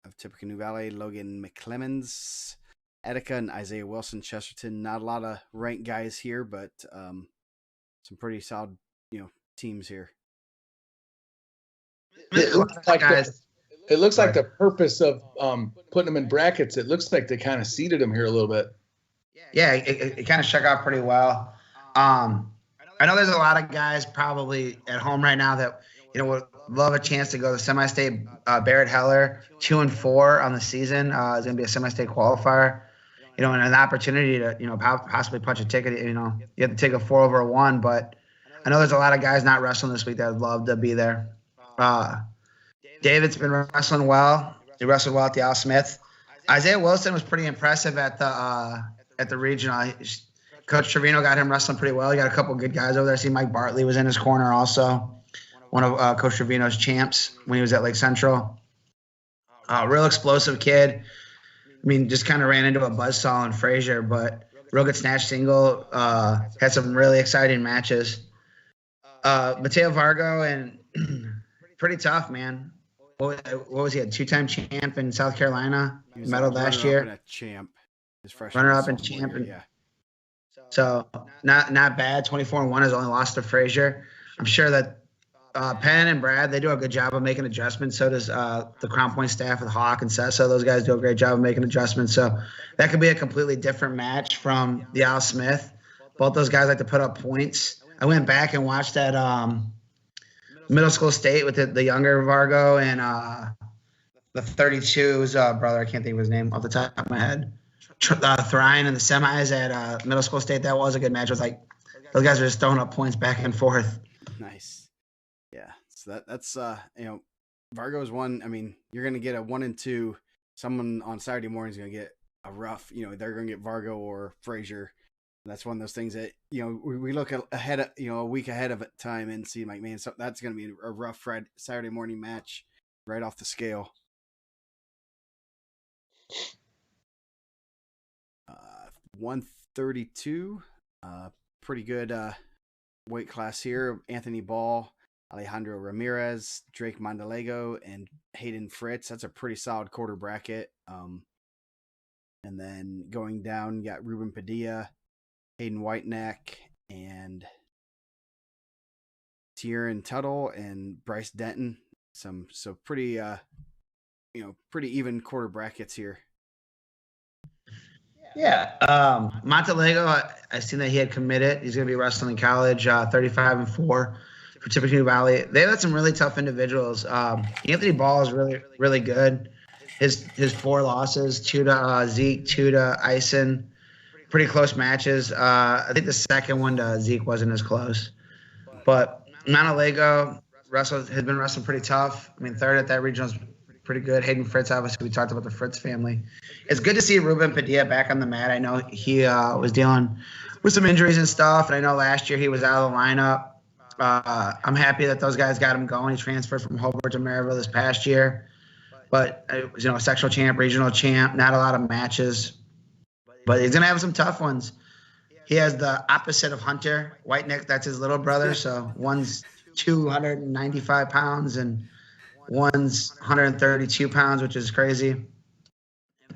of Tippecanoe Valley, Logan McClemens, Etika, and Isaiah Wilson Chesterton. Not a lot of ranked guys here, but some pretty solid, teams here. It looks like the purpose of putting them in brackets, it looks like they kind of seeded them here a little bit. Yeah, it kind of shook out pretty well. I know there's a lot of guys probably at home right now that would love a chance to go to semi-state. Barrett Heller, 2-4 on the season, is going to be a semi-state qualifier. And an opportunity to possibly punch a ticket. You have to take a 4 over a 1, but I know there's a lot of guys not wrestling this week that would love to be there. David's been wrestling well. He wrestled well at the Al Smith. Isaiah Wilson was pretty impressive at the regional. Coach Trevino got him wrestling pretty well. He got a couple good guys over there. I see Mike Bartley was in his corner also, one of Coach Trevino's champs when he was at Lake Central. Real explosive kid. I mean, just kind of ran into a buzzsaw in Frazier, but real good snatch single. Had some really exciting matches. Mateo Vargo, and pretty tough, man. What was he, a 2-time champ in South Carolina? Medal last year. A champ. Runner-up and champ. Yeah. So not bad. 24-1 has only lost to Frazier. I'm sure that Penn and Brad, they do a good job of making adjustments. So does the Crown Point staff with Hawk and Sessa. Those guys do a great job of making adjustments. So that could be a completely different match from the Al Smith. Both those guys like to put up points. I went back and watched that middle school state with the younger Vargo and the 32's brother. I can't think of his name off the top of my head. Thrine in the semis at middle school state. That was a good match. It was like those guys are just throwing up points back and forth. Nice. Yeah. So that's Vargo's one. I mean, you're gonna get a 1 and 2. Someone on Saturday morning is gonna get a rough. They're gonna get Vargo or Frazier. That's one of those things that we look ahead of, a week ahead of time and see like, man, so that's gonna be a rough Saturday morning match right off the scale. 132, pretty good weight class here. Anthony Ball, Alejandro Ramirez, Drake Mondalego, and Hayden Fritz. That's a pretty solid quarter bracket. And then going down, you got Ruben Padilla, Hayden Whiteneck, and Tieran Tuttle and Bryce Denton. So pretty pretty even quarter brackets here. Yeah, Montalego, I seen that he had committed. He's going to be wrestling in college, 35-4 for Tippecanoe Valley. They had some really tough individuals. Anthony Ball is really, really good. His 4 losses, 2 to Zeke, 2 to Ison. Pretty close matches. I think the second one to Zeke wasn't as close. But Montalego has been wrestling pretty tough. I mean, third at that regional is pretty good. Hayden Fritz, obviously, we talked about the Fritz family. It's good to see Ruben Padilla back on the mat. I know he was dealing with some injuries and stuff, and I know last year he was out of the lineup. I'm happy that those guys got him going. He transferred from Hobart to Maryville this past year. But, a sectional champ, regional champ, not a lot of matches. But he's going to have some tough ones. He has the opposite of Hunter Whiteneck. That's his little brother. So one's 295 pounds and one's 132 pounds, which is crazy.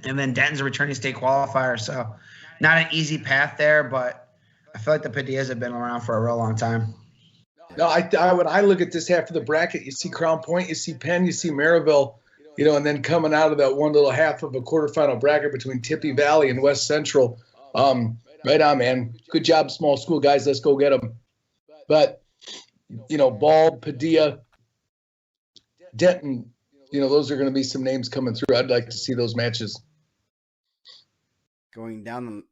And then Denton's a returning state qualifier. So not an easy path there, but I feel like the Padillas have been around for a real long time. No, when I look at this half of the bracket, you see Crown Point, you see Penn, you see Maryville, and then coming out of that one little half of a quarterfinal bracket between Tippy Valley and West Central. Right on, man. Good job, small school guys. Let's go get them. But, Ball, Padilla, Denton, those are going to be some names coming through. I'd like to see those matches. Going down the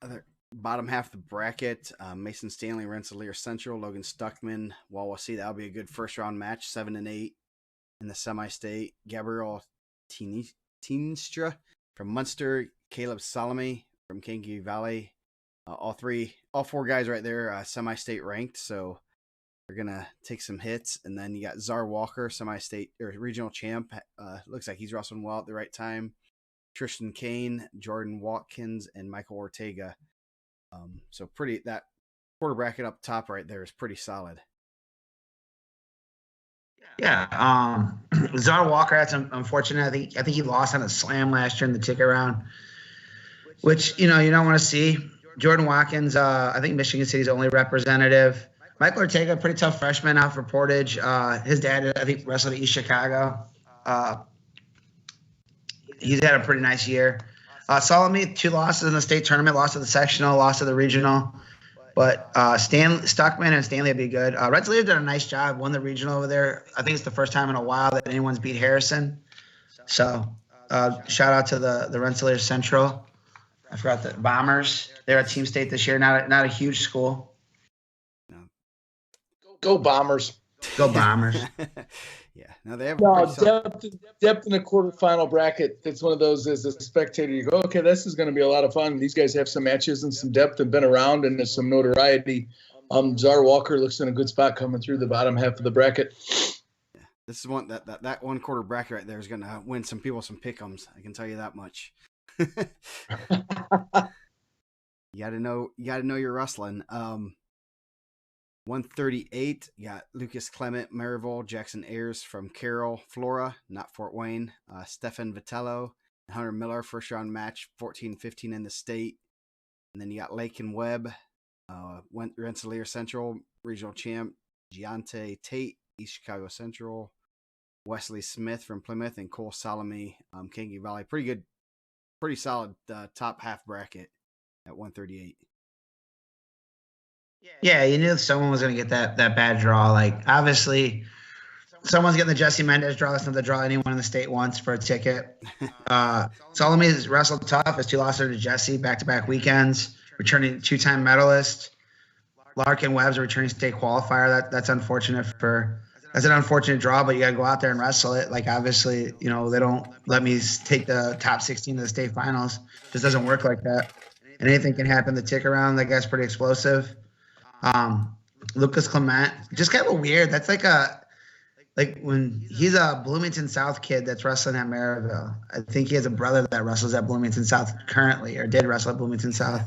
other bottom half of the bracket, Mason Stanley, Rensselaer Central, Logan Stuckman, Wawasee. That'll be a good first-round match, 7-8 in the semi-state. Gabriel Teenstra from Munster, Caleb Salome from Kankakee Valley. All 4 guys right there, semi-state ranked, so they're gonna take some hits. And then you got Czar Walker, semi-state or regional champ. Looks like he's wrestling well at the right time. Tristan Kane, Jordan Watkins, and Michael Ortega. So that quarter bracket up top right there is pretty solid. Yeah, Czar Walker, that's unfortunate. I think he lost on a slam last year in the ticket round, which you don't want to see. Jordan Watkins, I think Michigan City's only representative. Michael Ortega, pretty tough freshman out for Portage. His dad, I think, wrestled at East Chicago. He's had a pretty nice year. Salome, 2 losses in the state tournament, lost to the sectional, lost to the regional. But Stuckman and Stanley would be good. Rensselaer did a nice job, won the regional over there. I think it's the first time in a while that anyone's beat Harrison. So shout out to the Rensselaer Central. I forgot the Bombers. They're at Team State this year. Not a huge school. Go Bombers. Go Bombers. Yeah. Now they have depth in the quarterfinal bracket. It's one of those, as a spectator, you go, okay, this is going to be a lot of fun. These guys have some matches and some depth and been around, and there's some notoriety. Czar Walker looks in a good spot coming through the bottom half of the bracket. Yeah. This is one that one quarter bracket right there is going to win some people some pick'ems. I can tell you that much. You got to know you're wrestling. 138, you got Lucas Clement, Maryville, Jackson Ayers from Carroll, Flora, not Fort Wayne, Stefan Vitello, and Hunter Miller, first round match, 14-15 in the state. And then you got Lake and Webb, Rensselaer Central, regional champ, Giante Tate, East Chicago Central, Wesley Smith from Plymouth, and Cole Salome, Kankakee Valley. Pretty solid top half bracket at 138. Yeah, you knew someone was going to get that bad draw. Like, obviously, someone's getting the Jesse Mendez draw. That's not the draw anyone in the state wants for a ticket. Salome has wrestled tough. His 2 losses to Jesse, back-to-back weekends, returning 2-time medalist. Larkin Webb's a returning state qualifier. That's unfortunate that's an unfortunate draw, but you got to go out there and wrestle it. Like, obviously, they don't let me take the top 16 to the state finals. It just doesn't work like that. And anything can happen. The tick around, that guy's pretty explosive. Lucas Clement, just kind of weird. That's like like when he's a Bloomington South kid that's wrestling at Maryville. I think he has a brother that wrestles at Bloomington South currently, or did wrestle at Bloomington South,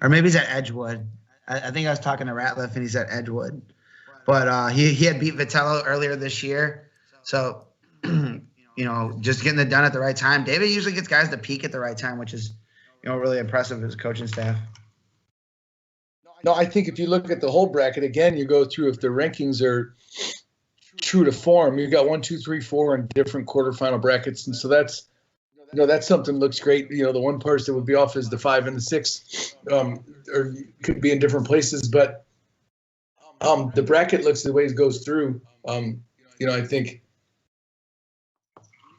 or maybe he's at Edgewood. I think I was talking to Ratliff and he's at Edgewood, but he had beat Vitello earlier this year, so just getting it done at the right time. David usually gets guys to peak at the right time, which is really impressive of his coaching staff. No, I think if you look at the whole bracket again, you go through if the rankings are true to form. You've got 1, 2, 3, 4 in different quarterfinal brackets, and so that's something that looks great. The one person that would be off is the 5 and the 6, or could be in different places. But the bracket looks the way it goes through. I think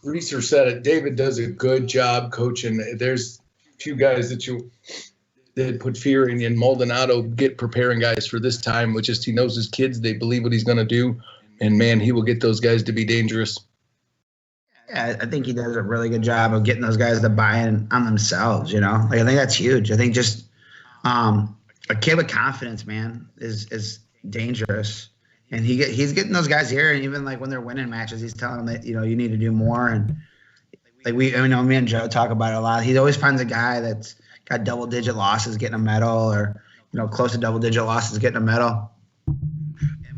Reeser said it. David does a good job coaching. There's a few guys that put fear in you, and Maldonado preparing guys for this time, which is he knows his kids. They believe what he's going to do. And, man, he will get those guys to be dangerous. Yeah, I think he does a really good job of getting those guys to buy in on themselves, I think that's huge. I think just a kid with confidence, man, is dangerous. And he's getting those guys here, and even, like, when they're winning matches, he's telling them that, you need to do more. And, like, me and Joe talk about it a lot. He always finds a guy that's got double-digit losses getting a medal, or, close to double-digit losses getting a medal.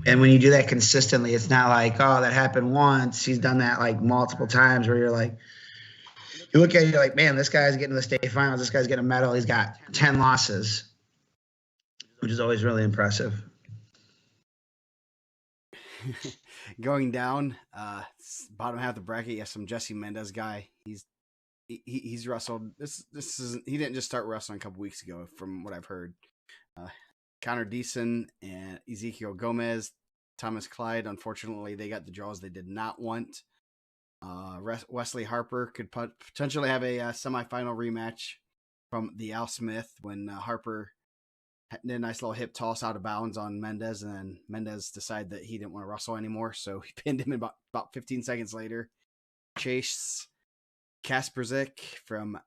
And when you do that consistently, it's not like, oh, that happened once. He's done that like multiple times, where you're like, you look at it, you're like, man, this guy's getting to the state finals. This guy's getting a medal. He's got 10 losses, which is always really impressive. Going down, bottom half of the bracket, you have some Jesse Mendez guy. He's wrestled. He didn't just start wrestling a couple weeks ago, from what I've heard. Connor Deason and Ezekiel Gomez, Thomas Clyde. Unfortunately, they got the draws they did not want. Wesley Harper could potentially have a semifinal rematch from the Al Smith, when Harper did a nice little hip toss out of bounds on Mendez, and then Mendez decided that he didn't want to wrestle anymore, so he pinned him about 15 seconds later. Chase Kasperzik from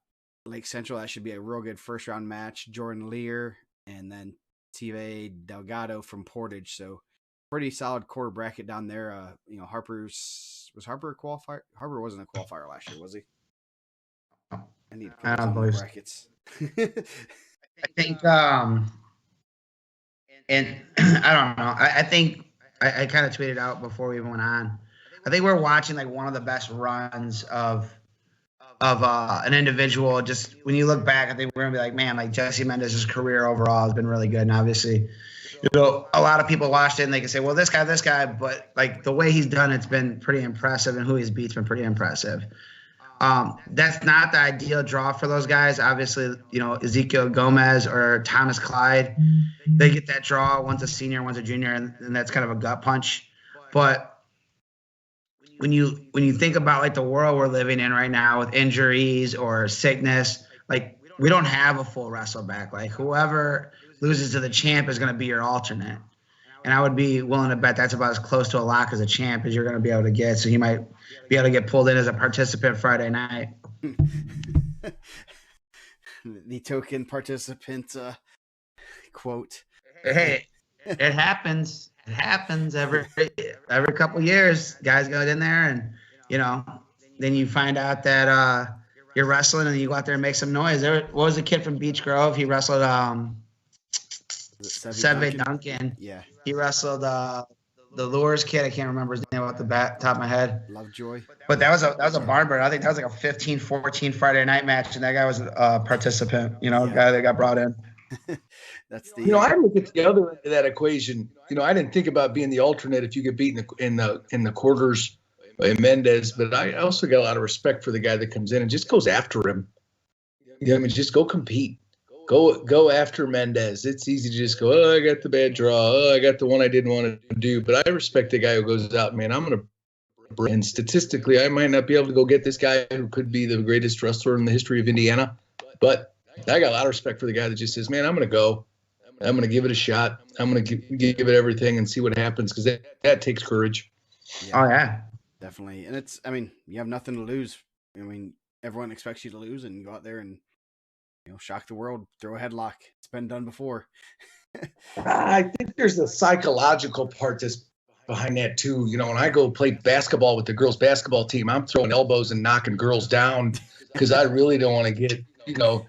Lake Central. That should be a real good first round match. Jordan Lear, and then Tive Delgado from Portage. So pretty solid quarter bracket down there. Harper a qualifier? Harper wasn't a qualifier last year, was he? I need to put on the brackets. I think, and I don't know. I think I kind of tweeted out before we even went on. I think we're watching like one of the best runs of an individual. Just when you look back, I think we're gonna be like, man, like Jesse Mendez's career overall has been really good. And obviously, a lot of people watched it and they can say, well, this guy, but like the way he's done, it's been pretty impressive, and who he's beat's been pretty impressive. That's not the ideal draw for those guys. Obviously, Ezekiel Gomez or Thomas Clyde, they get that draw. One's a senior, one's a junior, and that's kind of a gut punch. But when you think about like the world we're living in right now with injuries or sickness, like we don't have a full wrestle back. Like whoever loses to the champ is going to be your alternate. And I would be willing to bet that's about as close to a lock as a champ as you're going to be able to get. So he might be able to get pulled in as a participant Friday night. The token participant quote. Hey, it happens. It happens every couple of years. Guys go in there and, then you find out that you're wrestling and you go out there and make some noise. What was the kid from Beech Grove? He wrestled Seve Duncan. Yeah. He wrestled the Lures kid. I can't remember his name off the top of my head. Lovejoy. But that was a barn burner. I think that was like a 15-14 Friday night match, and that guy was a participant, guy that got brought in. That's the I look at the other end of that equation. I didn't think about being the alternate if you get beat in the quarters by Mendez, but I also got a lot of respect for the guy that comes in and just goes after him. Just go compete. Go after Mendez. It's easy to just go, oh, I got the bad draw. Oh, I got the one I didn't want to do. But I respect the guy who goes out, man, I'm going to – and statistically, I might not be able to go get this guy who could be the greatest wrestler in the history of Indiana. But I got a lot of respect for the guy that just says, man, I'm going to go. I'm going to give it a shot. I'm going to give it everything and see what happens, because that takes courage. Yeah. Oh, yeah. Definitely. And you have nothing to lose. Everyone expects you to lose, and you go out there and, shock the world, throw a headlock. It's been done before. I think there's a psychological part behind that too. You know, when I go play basketball with the girls' basketball team, I'm throwing elbows and knocking girls down because I really don't want to get, you know,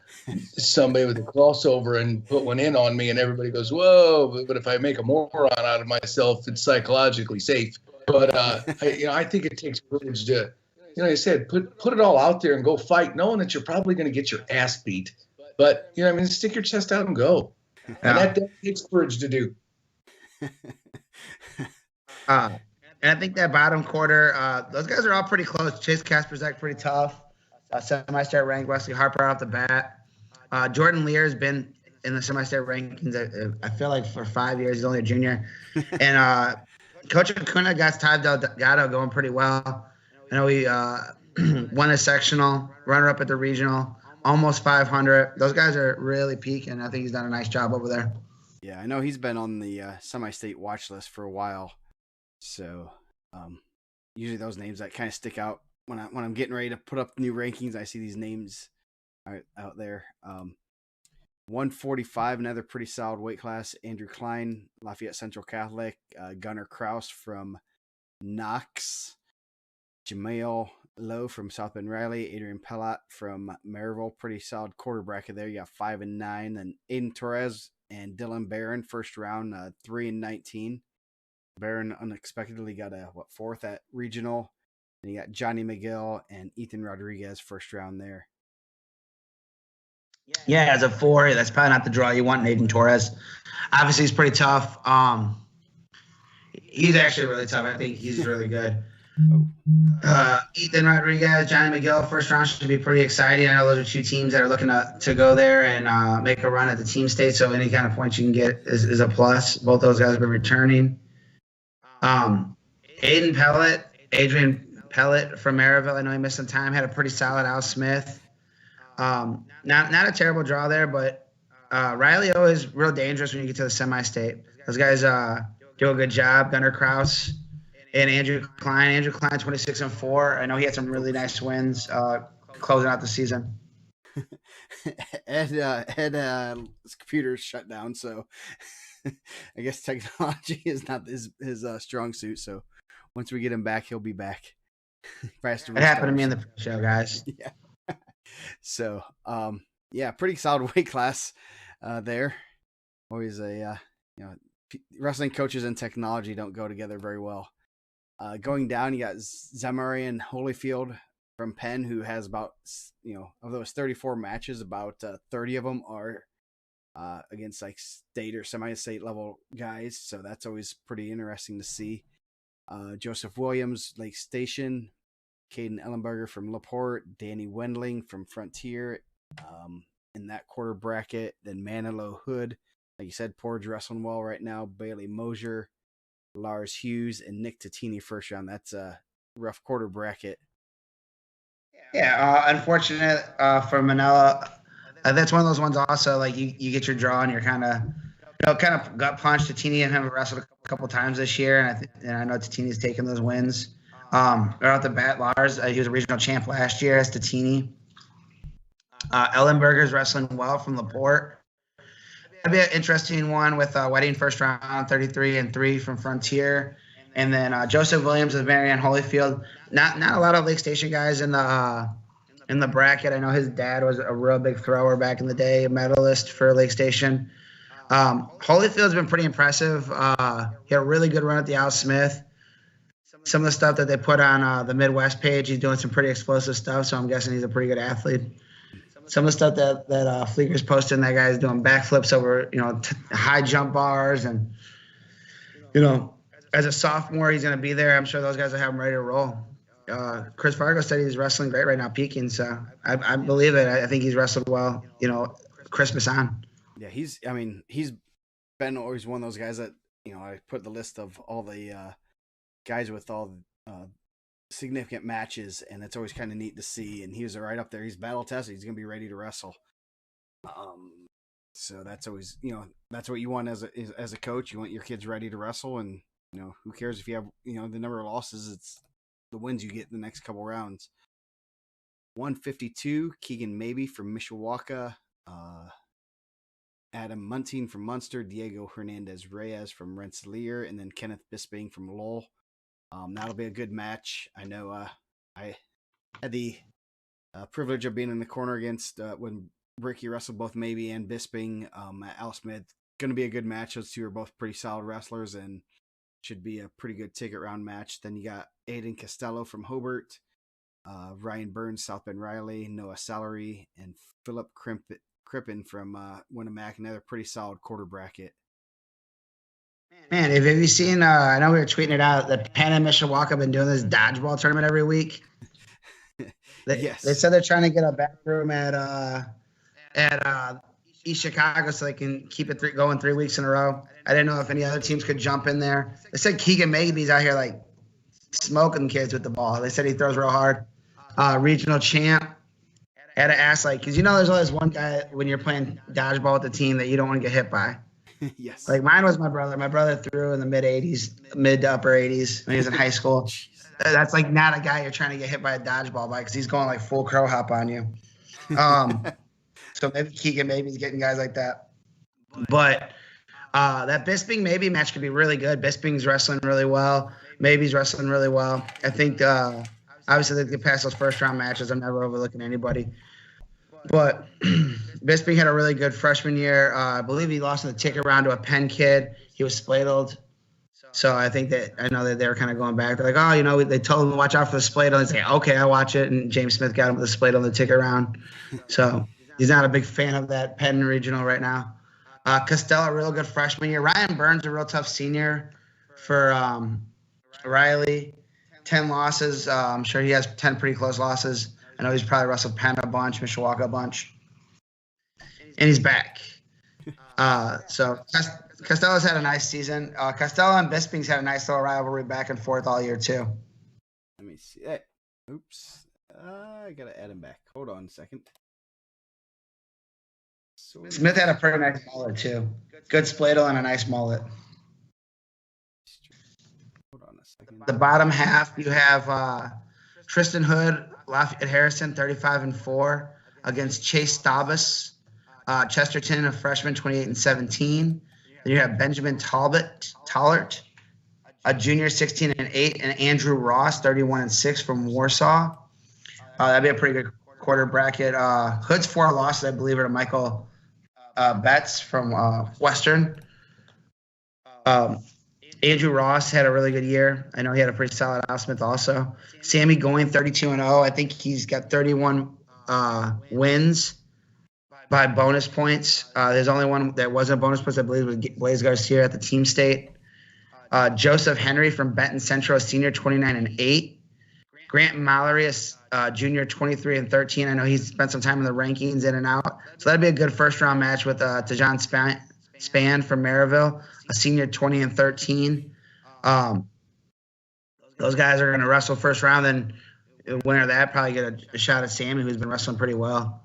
somebody with a crossover and put one in on me, and everybody goes, "Whoa!" But if I make a moron out of myself, it's psychologically safe. But I think it takes courage to, like I said, put it all out there and go fight, knowing that you're probably going to get your ass beat. But stick your chest out and go, and that takes courage to do. And I think that bottom quarter, those guys are all pretty close. Chase Kasperzak pretty tough. Semi-star ranked. Wesley Harper off the bat. Jordan Lear has been in the semi-star rankings, I feel like, for 5 years. He's only a junior. And Coach Acuna got Ty Delgado going pretty well. I know he won a sectional, runner-up at the regional, almost 500. Those guys are really peaking. I think he's done a nice job over there. Yeah, I know he's been on the semi-state watch list for a while. So usually those names that kind of stick out when I'm getting ready to put up new rankings, I see these names out there. 145, another pretty solid weight class. Andrew Klein, Lafayette Central Catholic. Gunnar Kraus from Knox. Jamail Lowe from South Bend Riley. Adrian Pellat from Maryville. Pretty solid quarter bracket there. You got 5 and 9. Then Aiden Torres and Dylan Barron, first round, 3 and 19. Barron unexpectedly got a fourth at regional. And you got Johnny McGill and Ethan Rodriguez, first round there. Yeah, as a 4, that's probably not the draw you want, Aiden Torres. Obviously, he's pretty tough. He's actually really tough. I think he's really good. Ethan Rodriguez, Johnny McGill, first round should be pretty exciting. I know those are 2 teams that are looking to go there and make a run at the team state, so any kind of points you can get is a plus. Both those guys have been returning. Adrian Pellet from Maryville, I know he missed some time, had a pretty solid Al Smith. Not a terrible draw there, but Riley always real dangerous when you get to the semi-state. Those guys do a good job. Gunnar Kraus and Andrew Klein. Andrew Klein, 26-4. I know he had some really nice wins closing out the season. His computer's shut down, so I guess technology is not his strong suit. So once we get him back, he'll be back. It happened to me in the show, guys. Yeah. So, pretty solid weight class there. Always wrestling coaches and technology don't go together very well. Going down, you got Zamarian Holyfield from Penn, who has about, of those 34 matches, about 30 of them are against like state or semi-state level guys. So that's always pretty interesting to see. Joseph Williams, Lake Station. Caden Ellenberger from LaPorte, Danny Wendling from Frontier in that quarter bracket. Then Manilow Hood, like you said, Porge wrestling well right now. Bailey Mosier, Lars Hughes, and Nick Tatini first round. That's a rough quarter bracket. Yeah, unfortunate for Manila. That's one of those ones also, like you get your draw and you're kind of gut punched. Tatini and him have wrestled a couple times this year, and I know Tatini's taken those wins. Right off the bat, Lars, he was a regional champ last year as Tatini. Ellenberger's wrestling well from LaPorte. That'd be an interesting one with Wedding first round, 33-3 from Frontier. And then Joseph Williams of Marianne Holyfield. Not a lot of Lake Station guys in the bracket. I know his dad was a real big thrower back in the day, a medalist for Lake Station. Holyfield's been pretty impressive. He had a really good run at the Al Smith. Some of the stuff that they put on the Midwest page, he's doing some pretty explosive stuff, so I'm guessing he's a pretty good athlete. Some of the stuff that Fleeker's posting, that guy's doing backflips over, high jump bars. And, as a sophomore, he's going to be there. I'm sure those guys will have him ready to roll. Chris Fargo said he's wrestling great right now, peaking, so I believe it. I think he's wrestled well, Christmas on. Yeah, he's been always one of those guys that, I put the list of all the guys with all significant matches, and it's always kind of neat to see. And he was right up there. He's battle tested. He's gonna be ready to wrestle. So that's always, that's what you want as a coach. You want your kids ready to wrestle, and who cares if you have the number of losses? It's the wins you get in the next couple rounds. 152, Keegan Maybe from Mishawaka. Adam Munting from Munster, Diego Hernandez Reyes from Rensselaer, and then Kenneth Bisping from Lowell. That'll be a good match. I know I had the privilege of being in the corner against when Ricky wrestled both Maybe and Bisping at Al Smith. Going to be a good match. Those two are both pretty solid wrestlers and should be a pretty good ticket round match. Then you got Aiden Costello from Hobart, Ryan Burns, South Bend Riley, Noah Salary, and Philip Crippen from Winnemac. Another pretty solid quarter bracket. Man, have you seen, I know we were tweeting it out, that Penn and Mishawaka have been doing this dodgeball tournament every week. Yes. They said they're trying to get a back room at East Chicago so they can keep it going 3 weeks in a row. I didn't know if any other teams could jump in there. They said Keegan Maybe's out here like smoking kids with the ball. They said he throws real hard. Regional champ. Had to ask, like, because there's always one guy when you're playing dodgeball with the team that you don't want to get hit by. Yes. Like mine was my brother. My brother threw in the mid to upper 80s when he was in high school. That's like not a guy you're trying to get hit by a dodgeball by because he's going like full crow hop on you. So maybe Keegan Maybe's getting guys like that. But that Bisping Maybe match could be really good. Bisping's wrestling really well. Maybe's wrestling really well. I think obviously they get past those first round matches. I'm never overlooking anybody. But Bisping had a really good freshman year. I believe he lost in the ticket round to a Penn kid. He was spladled. So I know that they were kind of going back. They're like, they told him to watch out for the spladle. He's like, okay, I'll watch it. And James Smith got him with the spladle in the ticket round. So he's not a big fan of that Penn regional right now. Costello, real good freshman year. Ryan Burns, a real tough senior for Riley. 10 losses. I'm sure he has 10 pretty close losses. I know he's probably wrestled Penn a bunch, Mishawaka a bunch. And he's back. So Costello's had a nice season. Costello and Bisping's had a nice little rivalry back and forth all year, too. Let me see. Hey, oops. I got to add him back. Hold on a second. Smith had a pretty nice mullet, too. Good spladle and a nice mullet. Hold on a second. The bottom half, you have Tristan Hood, Lafayette Harrison, 35-4, against Chase Stabus, Chesterton, a freshman, 28-17. Then you have Benjamin Tollert, a junior, 16-8, and Andrew Ross, 31-6 from Warsaw. That'd be a pretty good quarter bracket. Hood's 4 losses, I believe, are to Michael Betts from Western. Andrew Ross had a really good year. I know he had a pretty solid Al Smith also. Sammy Going, 32-0. I think he's got 31 wins by bonus points. There's only one that wasn't bonus points, I believe, was Blaze Garcia at the team state. Joseph Henry from Benton Central, a senior, 29-8. Grant Mallory, a junior, 23-13. I know he's spent some time in the rankings, in and out. So that'd be a good first-round match with Tajon Span from Maryville, a senior, 20-13. Those guys are going to wrestle first round. Then the winner of that probably get a shot at Sammy, who's been wrestling pretty well.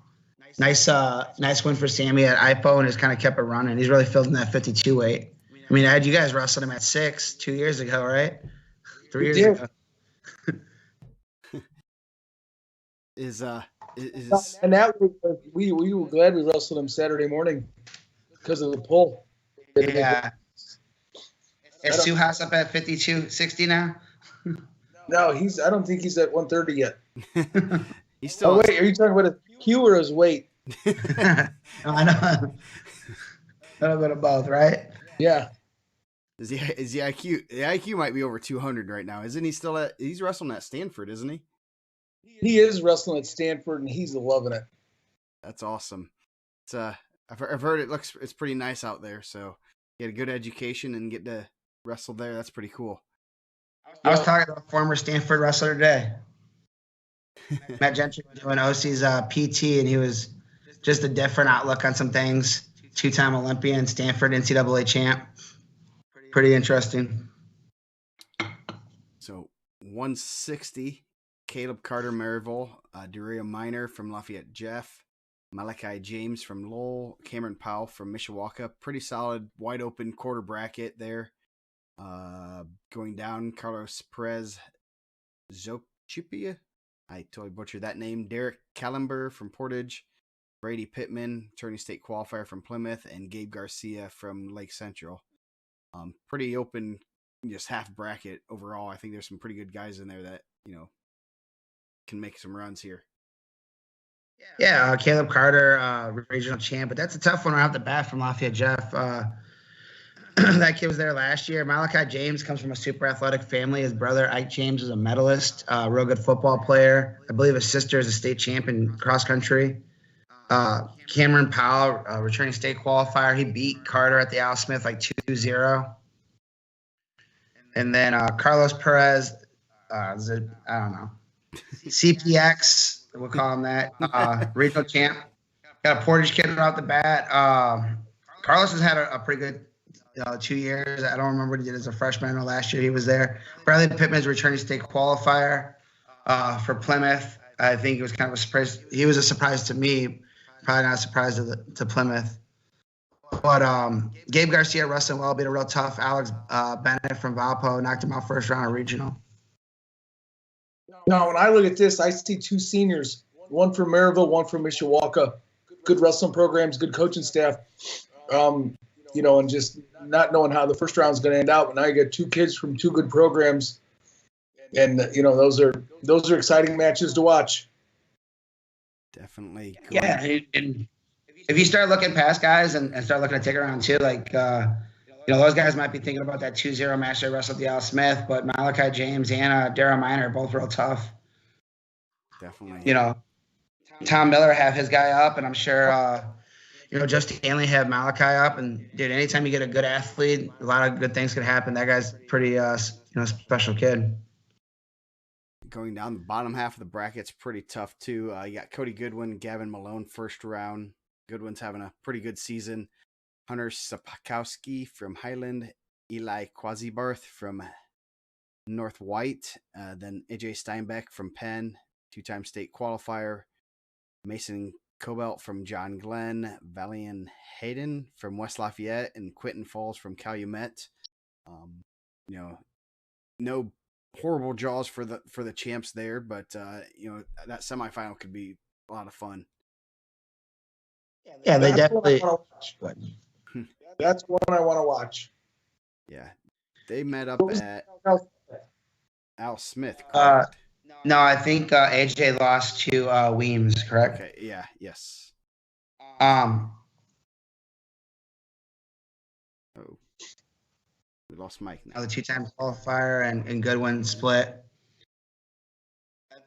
Nice win for Sammy at IPO and has kind of kept it running. He's really filled in that 52 weight. I mean, I had you guys wrestling him at 6 2 years ago, right? 3 years ago. And that we were glad we wrestled him Saturday morning because of the pull. Yeah. Is Suhas up at 52-60 now? No, I don't think he's at 130 yet. He's still. Oh wait, are you talking about his Q or his weight? I know. A little bit of both, right? Yeah. Is the IQ? The IQ might be over 200 right now, isn't he? He's wrestling at Stanford, isn't he? He is wrestling at Stanford, and he's loving it. That's awesome. It's I've heard it's pretty nice out there. So get a good education and get to wrestle there. That's pretty cool. I was talking to a former Stanford wrestler today. Matt Gentry doing OC's PT, and he was just a different outlook on some things. 2-time Olympian, Stanford NCAA champ. Pretty interesting. So 160, Caleb Carter Maryville, Daria Miner from Lafayette Jeff, Malachi James from Lowell, Cameron Powell from Mishawaka. Pretty solid, wide open quarter bracket there. Going down, Carlos Perez Zopchipia. I totally butchered that name. Derek Callenber from Portage. Brady Pittman, attorney state qualifier from Plymouth, and Gabe Garcia from Lake Central. Pretty open, just half bracket overall. I think there's some pretty good guys in there that, can make some runs here. Yeah, Caleb Carter, regional champ, but that's a tough one right off the bat from Lafayette Jeff. That kid was there last year. Malachi James comes from a super athletic family. His brother, Ike James, is a medalist, real good football player. I believe his sister is a state champion cross country. Cameron Powell, returning state qualifier. He beat Carter at the Al Smith like 2-0. And then Carlos Perez, I don't know, CPX, we'll call him that, regional champ. Got a Portage kid right off the bat. Carlos has had a pretty good 2 years. I don't remember what he did as a freshman. I know last year he was there. Bradley Pittman's returning state qualifier for Plymouth. I think it was kind of a surprise. He was a surprise to me, probably not a surprise to Plymouth. But Gabe Garcia wrestling well, beat a real tough Alex Bennett from Valpo, knocked him out first round of regional. Now, when I look at this, I see two seniors, one from Maryville, one from Mishawaka. Good wrestling programs, good coaching staff. And just not knowing how the first round is going to end out. But now you got two kids from two good programs, and those are exciting matches to watch. Definitely. Cool. Yeah, and if you start looking past guys and start looking at ticket round too, like those guys might be thinking about that 2-0 match they wrestled the Al Smith, but Malachi James and Darrell Minor are both real tough. Definitely. Tom Miller have his guy up, and I'm sure Justin Stanley have Malachi up. And dude, anytime you get a good athlete, a lot of good things can happen. That guy's pretty special kid. Going down the bottom half of the bracket's pretty tough too. You got Cody Goodwin, Gavin Malone, first round. Goodwin's having a pretty good season. Hunter Sapkowski from Highland, Eli Quasibarth from North White, then AJ Steinbeck from Penn, two-time state qualifier. Mason Cobalt from John Glenn, Valian Hayden from West Lafayette, and Quentin Falls from Calumet. No horrible jaws for the champs there, but that semifinal could be a lot of fun. Yeah, they definitely. That's one I want to watch. Yeah, they met up at Al Smith. No, I think AJ lost to Weems, correct? Okay. Yeah. Yes. Oh, we lost Mike now. The two-time qualifier and Goodwin split.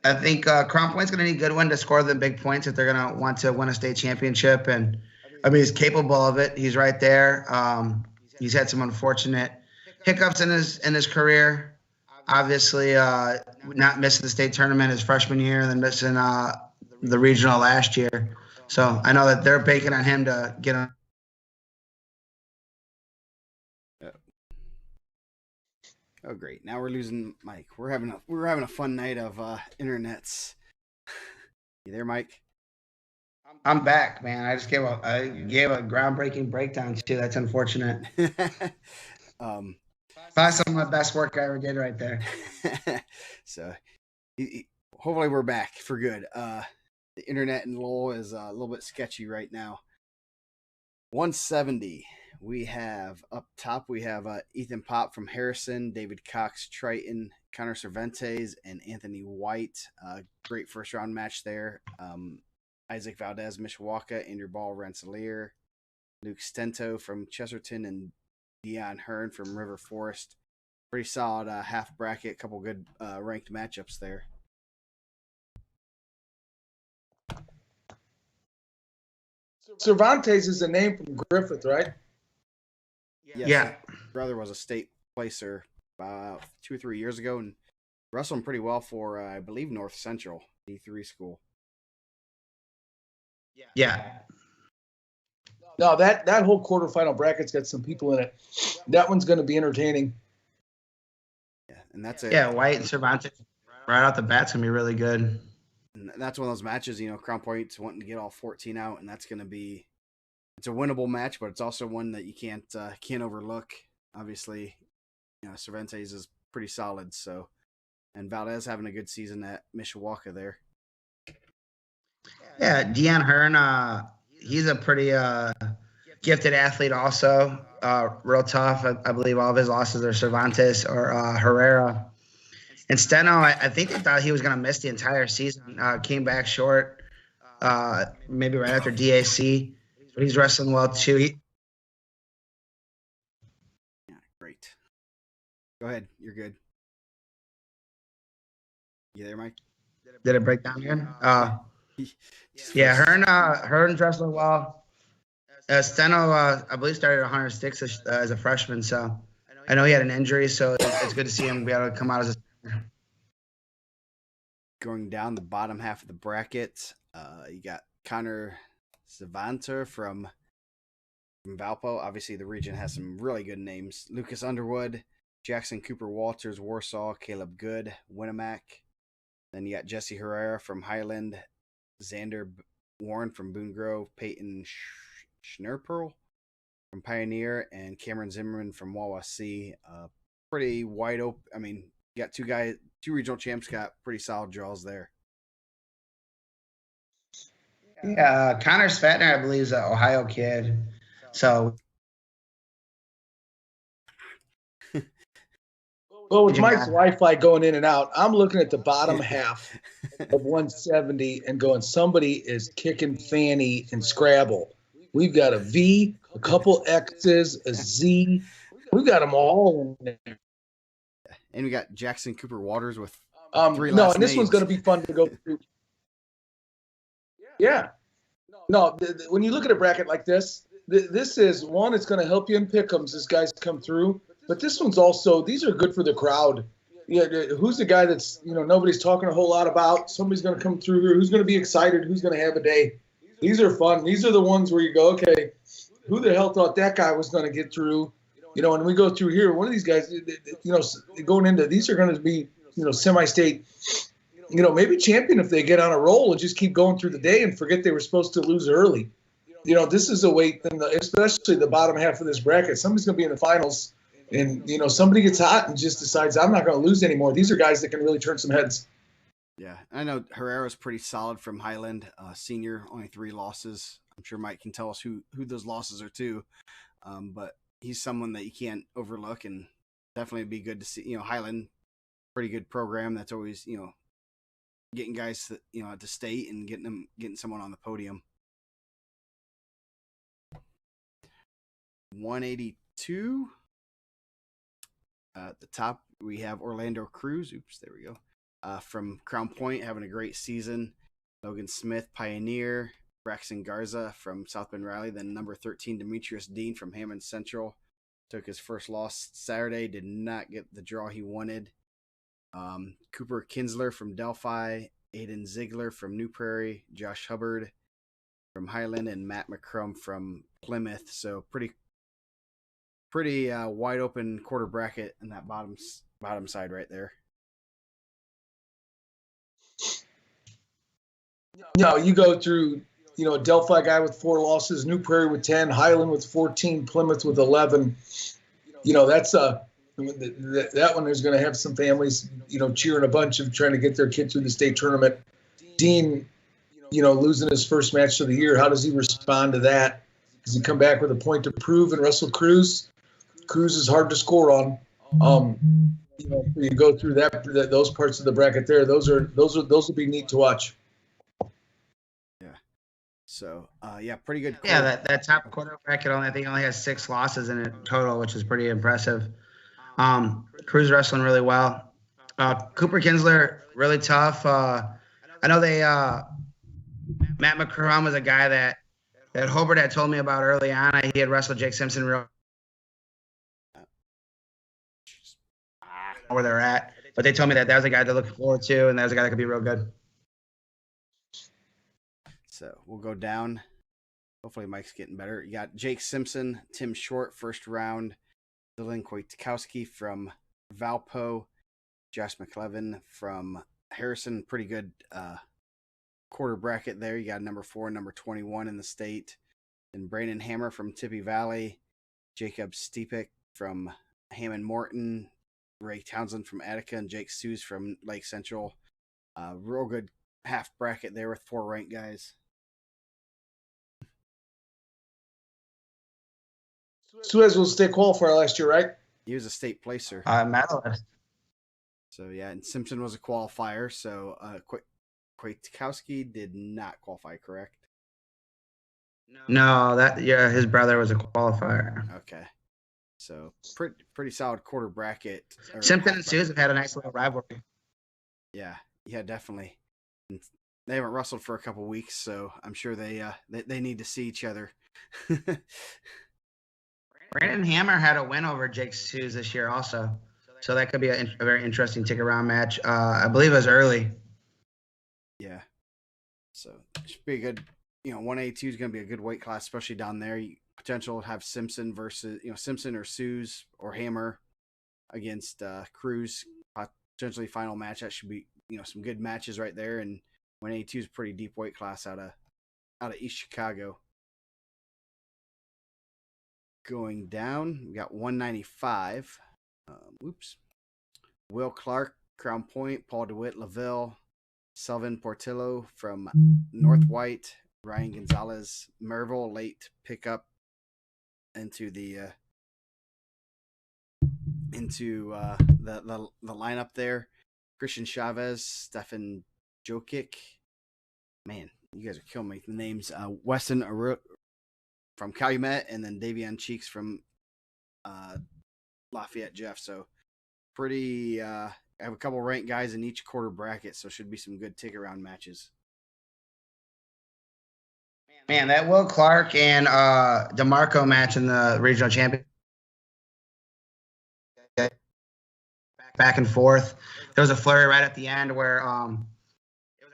I think Crown Point's going to need Goodwin to score the big points if they're going to want to win a state championship. And I mean, he's capable of it. He's right there. He's had some unfortunate hiccups in his career. Obviously, not missing the state tournament his freshman year, and then missing the regional last year. So I know that they're banking on him to get on. Oh, great! Now we're losing Mike. We're having a fun night of internets. You there, Mike? I'm back, man. I gave a groundbreaking breakdown too. That's unfortunate. Probably some of my best work I ever did right there. So, hopefully we're back for good. The internet in Lowell is a little bit sketchy right now. 170. We have up top. We have Ethan Pop from Harrison, David Cox, Triton, Connor Cervantes, and Anthony White. Great first round match there. Isaac Valdez, Mishawaka, Andrew Ball, Rensselaer, Luke Stento from Chesterton, and Dion Hearn from River Forest. Pretty solid half bracket. Couple good ranked matchups there. Cervantes is a name from Griffith, right? Yes, yeah. His brother was a state placer about 2 or 3 years ago and wrestling pretty well for, I believe, North Central D3 school. Yeah. No, that whole quarterfinal bracket's got some people in it. That one's going to be entertaining. Yeah, and that's it. Yeah, White and Cervantes right out the bat's going to be really good. And that's one of those matches, Crown Point's wanting to get all 14 out, and that's going to be it's a winnable match, but it's also one that you can't overlook. Obviously, Cervantes is pretty solid, so and Valdez having a good season at Mishawaka there. Yeah, Deon Hearn, he's a pretty gifted athlete also. Real tough. I believe all of his losses are Cervantes or Herrera. And Steno, I think they thought he was going to miss the entire season. Came back short, maybe right after DAC. But he's wrestling well too. Yeah, great. Go ahead. You're good. You there, Mike? Did it break down again? Yeah, Hearn's wrestling well. Steno, I believe, started 106 as a freshman, so I know he had an injury, so it's good to see him be able to come out as a. Going down the bottom half of the bracket, you got Connor Savanter from Valpo. Obviously, the region has some really good names. Lucas Underwood, Jackson Cooper Walters, Warsaw, Caleb Good, Winnemac. Then you got Jesse Herrera from Highland, Xander Warren from Boone Grove, Peyton Schnurperl from Pioneer, and Cameron Zimmerman from Wawasee. Pretty wide open. I mean, you got two regional champs got pretty solid draws there. Yeah, Connor Svatner, I believe, is an Ohio kid. So. Well, with Mike's Wi-Fi going in and out, I'm looking at the bottom half of 170 and going, somebody is kicking Fanny in Scrabble. We've got a V, a couple X's, a Z. We've got them all in there. And we got Jackson Cooper Waters with three last names. This one's going to be fun to go through. Yeah. No, when you look at a bracket like this, this is one, it's going to help you in pick'ems as guys come through. But this one's also, these are good for the crowd. Yeah, who's the guy that's, nobody's talking a whole lot about? Somebody's going to come through here. Who's going to be excited? Who's going to have a day? These are fun. These are the ones where you go, okay, who the hell thought that guy was going to get through? And we go through here, one of these guys, going into, these are going to be, semi-state, maybe champion if they get on a roll and just keep going through the day and forget they were supposed to lose early. This is a weight, especially the bottom half of this bracket. Somebody's going to be in the finals. And, somebody gets hot and just decides, I'm not going to lose anymore. These are guys that can really turn some heads. Yeah, I know Herrera's pretty solid from Highland. Senior, only 3 losses. I'm sure Mike can tell us who those losses are to. But he's someone that you can't overlook, and definitely be good to see. Highland, pretty good program that's always, getting guys to state and getting someone on the podium. 182. At the top, we have Orlando Cruz. Oops, there we go. From Crown Point, having a great season. Logan Smith, Pioneer. Braxton Garza from South Bend Riley. Then number 13, Demetrius Dean from Hammond Central. Took his first loss Saturday. Did not get the draw he wanted. Cooper Kinsler from Delphi. Aiden Ziegler from New Prairie. Josh Hubbard from Highland. And Matt McCrum from Plymouth. So pretty wide open quarter bracket in that bottom side right there. You go through, a Delphi guy with 4 losses, New Prairie with 10, Highland with 14, Plymouth with 11. That's that one is going to have some families, cheering a bunch of trying to get their kid through the state tournament. Dean, losing his first match of the year, how does he respond to that? Does he come back with a point to prove and Russell Cruz? Cruz is hard to score on. You go through those parts of the bracket there. Those will be neat to watch. Yeah. So pretty good. Yeah, that top quarter bracket I think only has 6 losses in it total, which is pretty impressive. Cruz wrestling really well. Cooper Kinsler really tough. I know Matt McCrum was a guy that Hobart had told me about early on. He had wrestled Jake Simpson where they're at, but they told me that was a guy to look forward to, and that was a guy that could be real good. So we'll go down. Hopefully Mike's getting better. You got Jake Simpson, Tim Short, first round. Dylan Kwiatkowski from Valpo. Josh McLevin from Harrison. Pretty good quarter bracket there. You got number 4 and number 21 in the state. And Brandon Hammer from Tippy Valley. Jacob Stepik from Hammond Morton. Ray Townsend from Attica, and Jake Seuss from Lake Central. Real good half bracket there with 4 ranked guys. Suez was state qualifier last year, right? He was a state placer. Medalist. So yeah, and Simpson was a qualifier. So Kwiatkowski did not qualify, correct? No, his brother was a qualifier. Okay. So pretty solid quarter bracket. Simpson and Suze have had a nice little rivalry. Yeah, definitely. They haven't wrestled for a couple weeks, so I'm sure they need to see each other. Brandon Hammer had a win over Jake Suze this year also. So that could be a very interesting ticket round match. I believe it was early. Yeah. So it should be a good, 182 is going to be a good weight class, especially down there. Potential to have Simpson versus, Simpson or Suze or Hammer against Cruz. Potentially final match. That should be, some good matches right there. And 182 is a pretty deep weight class out of East Chicago. Going down, we got 195. Will Clark, Crown Point, Paul DeWitt, Laville, Selvin Portillo from North White, Ryan Gonzalez, Merville, late pickup into the lineup there. Christian Chavez, Stefan Jokic. Man, you guys are killing me with the names. Weston from Calumet, and then Davion Cheeks from Lafayette Jeff. So pretty I have a couple ranked guys in each quarter bracket, so should be some good ticket round matches. Man, that Will Clark and DeMarco match in the regional champion, back and forth. There was a flurry right at the end where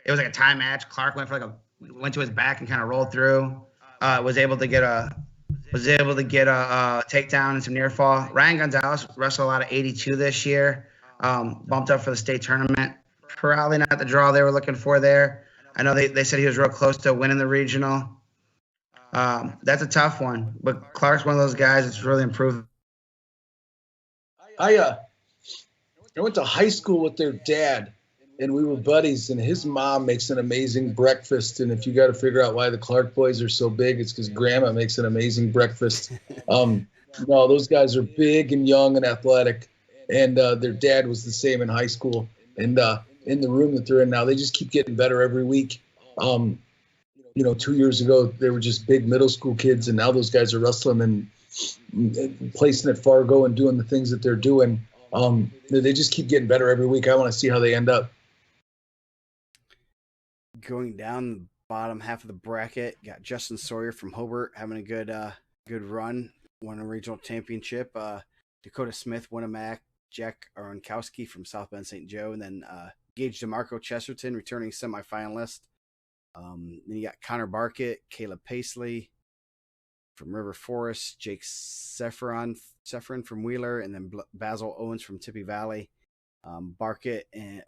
it was like a time match. Clark went to his back and kind of rolled through. Was able to get a takedown and some near fall. Ryan Gonzalez wrestled a lot of 82 this year. Bumped up for the state tournament. Probably not the draw they were looking for there. I know they said he was real close to winning the regional. That's a tough one, but Clark's one of those guys that's really improved. I went to high school with their dad, and we were buddies, and his mom makes an amazing breakfast. And if you got to figure out why the Clark boys are so big, it's because Grandma makes an amazing breakfast. Those guys are big and young and athletic, and their dad was the same in high school. And in the room that they're in now, they just keep getting better every week. 2 years ago, they were just big middle school kids, and now those guys are wrestling and placing at Fargo and doing the things that they're doing. They just keep getting better every week. I want to see how they end up. Going down the bottom half of the bracket, got Justin Sawyer from Hobart having a good run, won a regional championship. Dakota Smith, Winnemac, Jack Aronkowski from South Bend St. Joe, and then Gage DeMarco Chesterton, returning semifinalist. Then you got Connor Barkett, Caleb Paisley from River Forest, Jake Sefferin from Wheeler, and then Basil Owens from Tippy Valley. Barkett and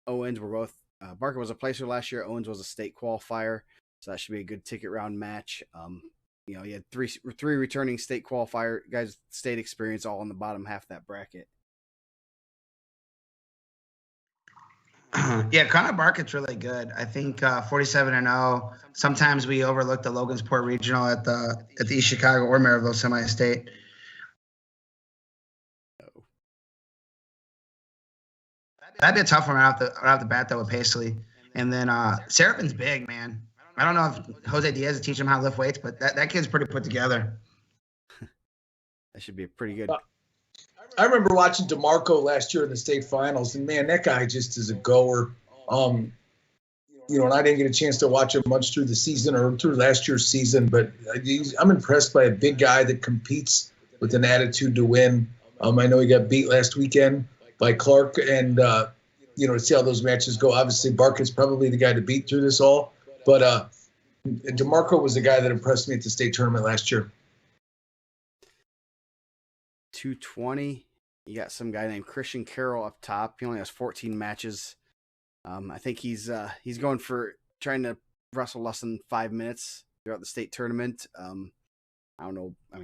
Owens were both. Barkett was a placer last year. Owens was a state qualifier, so that should be a good ticket round match. You had three returning state qualifier guys, state experience, all in the bottom half of that bracket. Yeah, Connor Barkett's really good. I think 47-0. Sometimes we overlook the Logansport Regional at the East Chicago or Maryville Semi-State. That'd be a tough one right off the bat, though, with Paisley. And then Seraphin's big, man. I don't know if Jose Diaz is teaching him how to lift weights, but that kid's pretty put together. That should be a pretty good. I remember watching DeMarco last year in the state finals, and man, that guy just is a goer. And I didn't get a chance to watch him much through the season or through last year's season, but I'm impressed by a big guy that competes with an attitude to win. I know he got beat last weekend by Clark, and to see how those matches go. Obviously, Barkett's probably the guy to beat through this all, but DeMarco was the guy that impressed me at the state tournament last year. 220, you got some guy named Christian Carroll up top. He only has 14 matches. I think he's going for trying to wrestle less than 5 minutes throughout the state tournament. I don't know. I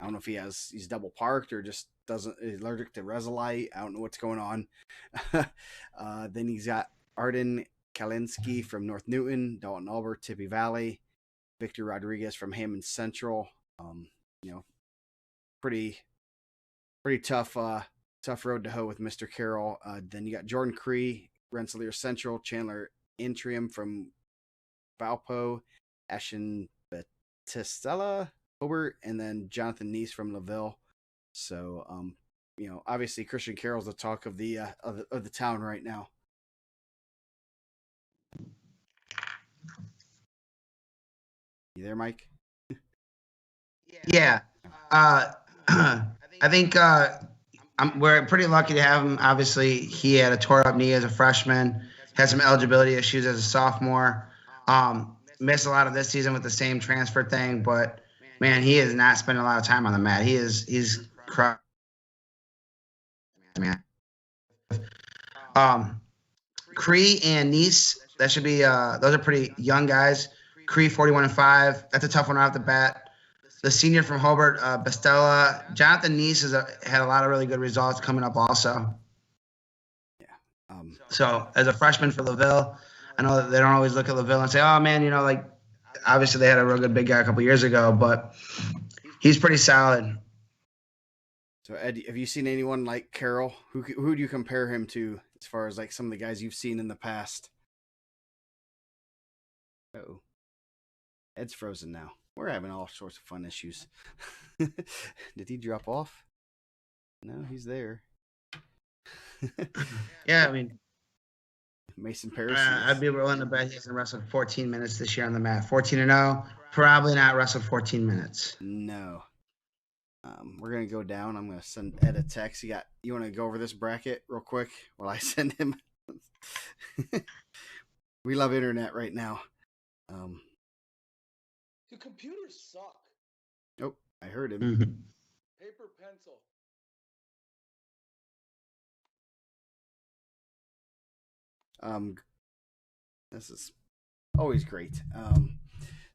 don't know if he's double parked or just is allergic to Resolite. I don't know what's going on. Then he's got Arden Kalinski from North Newton, Dalton Albert, Tippy Valley, Victor Rodriguez from Hammond Central. pretty tough road to hoe with Mr. Carroll. Then you got Jordan Cree, Rensselaer Central, Chandler Intrium from Valpo, Ashton Batistella, Hobart, and then Jonathan Neese from LaVille. So, obviously Christian Carroll's the talk of the town right now. You there, Mike? Yeah. I think we're pretty lucky to have him. Obviously, he had a tore up knee as a freshman, had some eligibility issues as a sophomore. Missed a lot of this season with the same transfer thing, but man, he is not spending a lot of time on the mat. He's crushed, man. Cree and Nice, that should be those are pretty young guys. Cree 41-5. That's a tough one right off the bat. The senior from Hobart, Bastella, Jonathan Neese had a lot of really good results coming up also. Yeah. So as a freshman for LaVille, I know that they don't always look at LaVille and say, oh man, obviously they had a real good big guy a couple years ago, but he's pretty solid. So Ed, have you seen anyone like Carroll? Who do you compare him to as far as like some of the guys you've seen in the past? Oh, Ed's frozen now. We're having all sorts of fun issues. Did he drop off? No, he's there. Yeah, I mean, Mason Paris. I'd be willing to bet he's going to wrestle 14 minutes this year on the mat. 14-0, probably not wrestle 14 minutes. No. We're going to go down. I'm going to send Ed a text. You want to go over this bracket real quick while I send him? We love internet right now. The computers suck. Oh, I heard him. Mm-hmm. Paper, pencil. This is always great.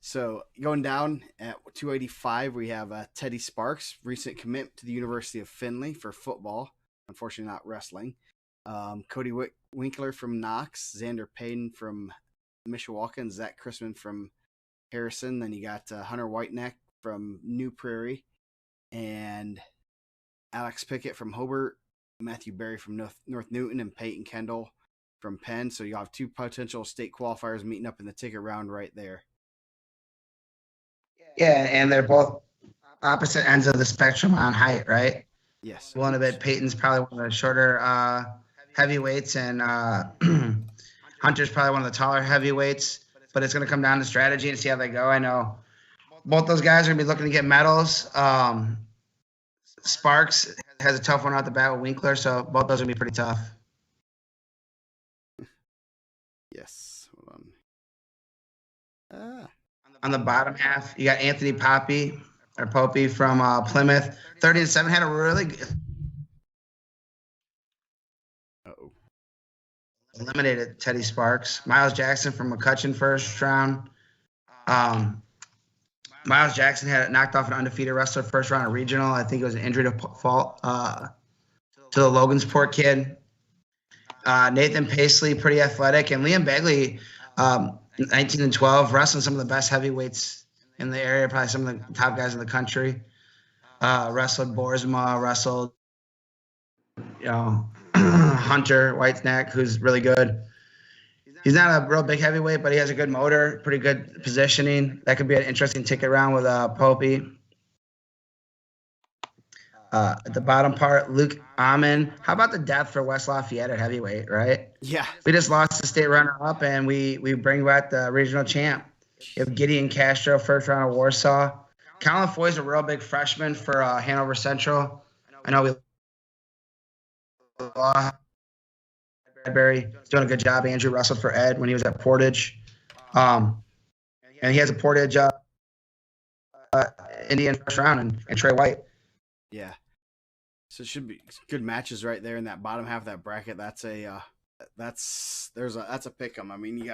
So going down at 285, we have Teddy Sparks, recent commit to the University of Findlay for football. Unfortunately, not wrestling. Cody Winkler from Knox, Xander Payton from Mishawaka, and Zach Chrisman from Harrison. Then you got Hunter Whiteneck from New Prairie, and Alex Pickett from Hobart, Matthew Berry from North Newton, and Peyton Kendall from Penn. So you have two potential state qualifiers meeting up in the ticket round right there. Yeah, and they're both opposite ends of the spectrum on height, right? Yes. One of it, Peyton's probably one of the shorter heavyweights, and Hunter's probably one of the taller heavyweights. But it's going to come down to strategy and see how they go. I know both those guys are going to be looking to get medals. Sparks has a tough one out the bat with Winkler, so both those are going to be pretty tough. Yes. Hold on. On the bottom half, you got Anthony Popey from Plymouth. 30-7 had a really good. Uh-oh. Eliminated Teddy Sparks. Miles Jackson from McCutcheon first round. Miles Jackson had knocked off an undefeated wrestler first round of regional. I think it was an injury to fault to the Logansport kid. Nathan Paisley, pretty athletic, and Liam Begley, 19 and 12, wrestling some of the best heavyweights in the area, probably some of the top guys in the country. Wrestled Boersma, wrestled Hunter Whiteneck, who's really good. He's not a real big heavyweight, but he has a good motor, pretty good positioning. That could be an interesting ticket round with Popey. At the bottom part, Luke Amon. How about the depth for West Lafayette at heavyweight, right? Yeah. We just lost the state runner-up, and we bring back the regional champ. You have Gideon Castro, first round of Warsaw. Colin Foy's a real big freshman for Hanover Central. I know we lost. Bradbury doing a good job. Andrew wrestled for Ed when he was at Portage. And he has a Portage Indian first round and Trey White. Yeah. So it should be good matches right there in that bottom half of that bracket. That's a pick 'em. I mean, you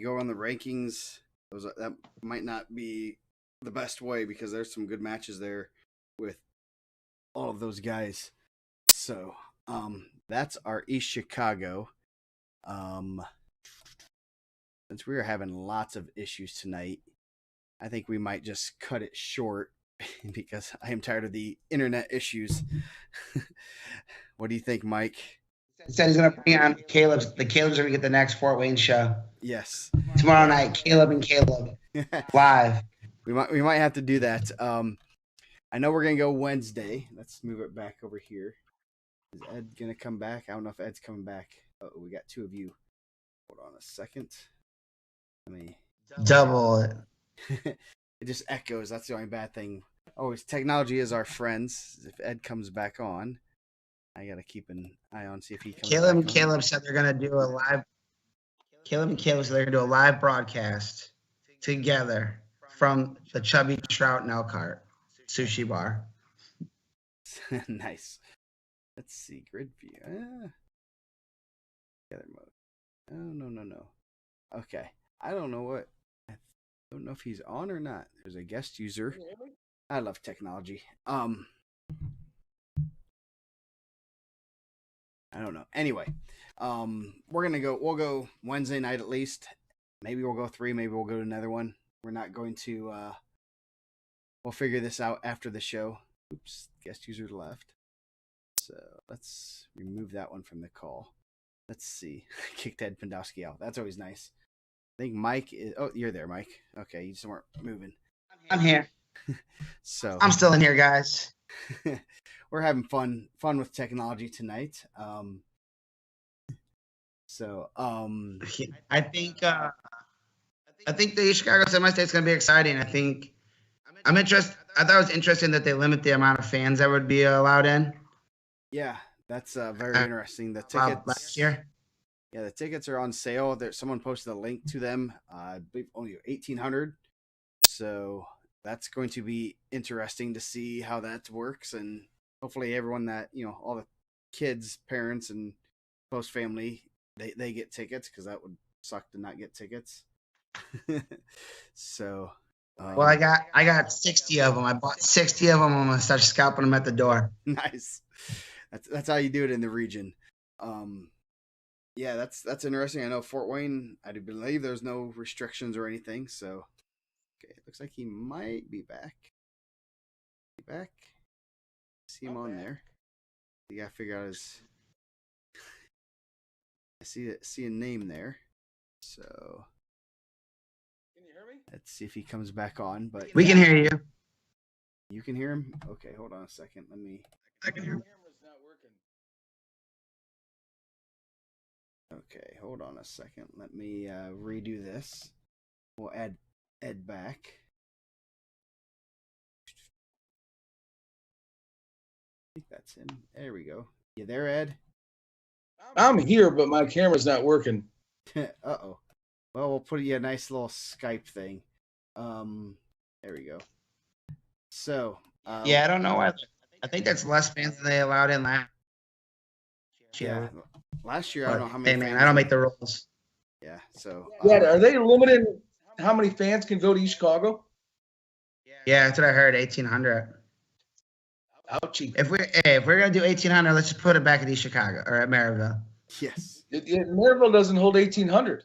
go on the rankings. That might not be the best way because there's some good matches there with all of those guys. So, that's our East Chicago. Since we are having lots of issues tonight, I think we might just cut it short because I am tired of the internet issues. What do you think, Mike? He said he's going to bring on Caleb's going to get the next Fort Wayne show. Yes. Tomorrow night, Caleb and Caleb live. We might have to do that. I know we're gonna go Wednesday. Let's move it back over here. Is Ed gonna come back? I don't know if Ed's coming back. Oh, we got two of you. Hold on a second. Let me double it. It just echoes. That's the only bad thing. Always technology is our friends. If Ed comes back on, I gotta keep an eye on, see if he comes Caleb and back Caleb on. said they're gonna do a live. Caleb and Caleb said they're gonna do a live broadcast together from the Chubby Trout and Elkhart sushi bar. Nice. Let's see. Grid view. Together mode. Oh, no. Okay. I don't know if he's on or not. There's a guest user. I love technology. I don't know. Anyway, we'll go Wednesday night at least. Maybe we'll go 3, maybe we'll go to another one. We're not going to we'll figure this out after the show. Oops, guest user left. So let's remove that one from the call. Let's see. Kicked Ed Pendowski out. That's always nice. I think Mike is. Oh, you're there, Mike. Okay, you just weren't moving. I'm here. So I'm still in here, guys. We're having fun with technology tonight. I think the East Chicago semi-state is going to be exciting. I'm interested. I thought it was interesting that they limit the amount of fans that would be allowed in. Yeah, that's very interesting. The tickets last year. Yeah, the tickets are on sale. Someone posted a link to them. I believe only 1,800. So that's going to be interesting to see how that works, and hopefully everyone that all the kids, parents, and close family they get tickets, because that would suck to not get tickets. So. Well, I got 60 of them. I bought 60 of them. I'm gonna start scalping them at the door. Nice. That's how you do it in the region. Yeah, that's interesting. I know Fort Wayne, I do believe there's no restrictions or anything. So, okay, it looks like he might be back. See him on there. You gotta figure out his. I see a name there. So. Let's see if he comes back on. But we can hear you. You can hear him? Okay, hold on a second. I can hear him. Okay, hold on a second. Let me redo this. We'll add Ed back. I think that's him. There we go. You there, Ed? I'm here, but my camera's not working. Uh-oh. Well, we'll put you a nice little Skype thing. There we go. So. Yeah, I don't know why. I think that's less fans than they allowed in last year. Yeah. Last year, I don't know how many. Hey, man, I don't make the rules. Yeah, so. Yeah, are they limiting how many fans can go to East Chicago? Yeah, that's what I heard. 1,800. Ouchie. If we're gonna do 1,800, let's just put it back at East Chicago or at Maryville. Yes. Maryville doesn't hold 1,800.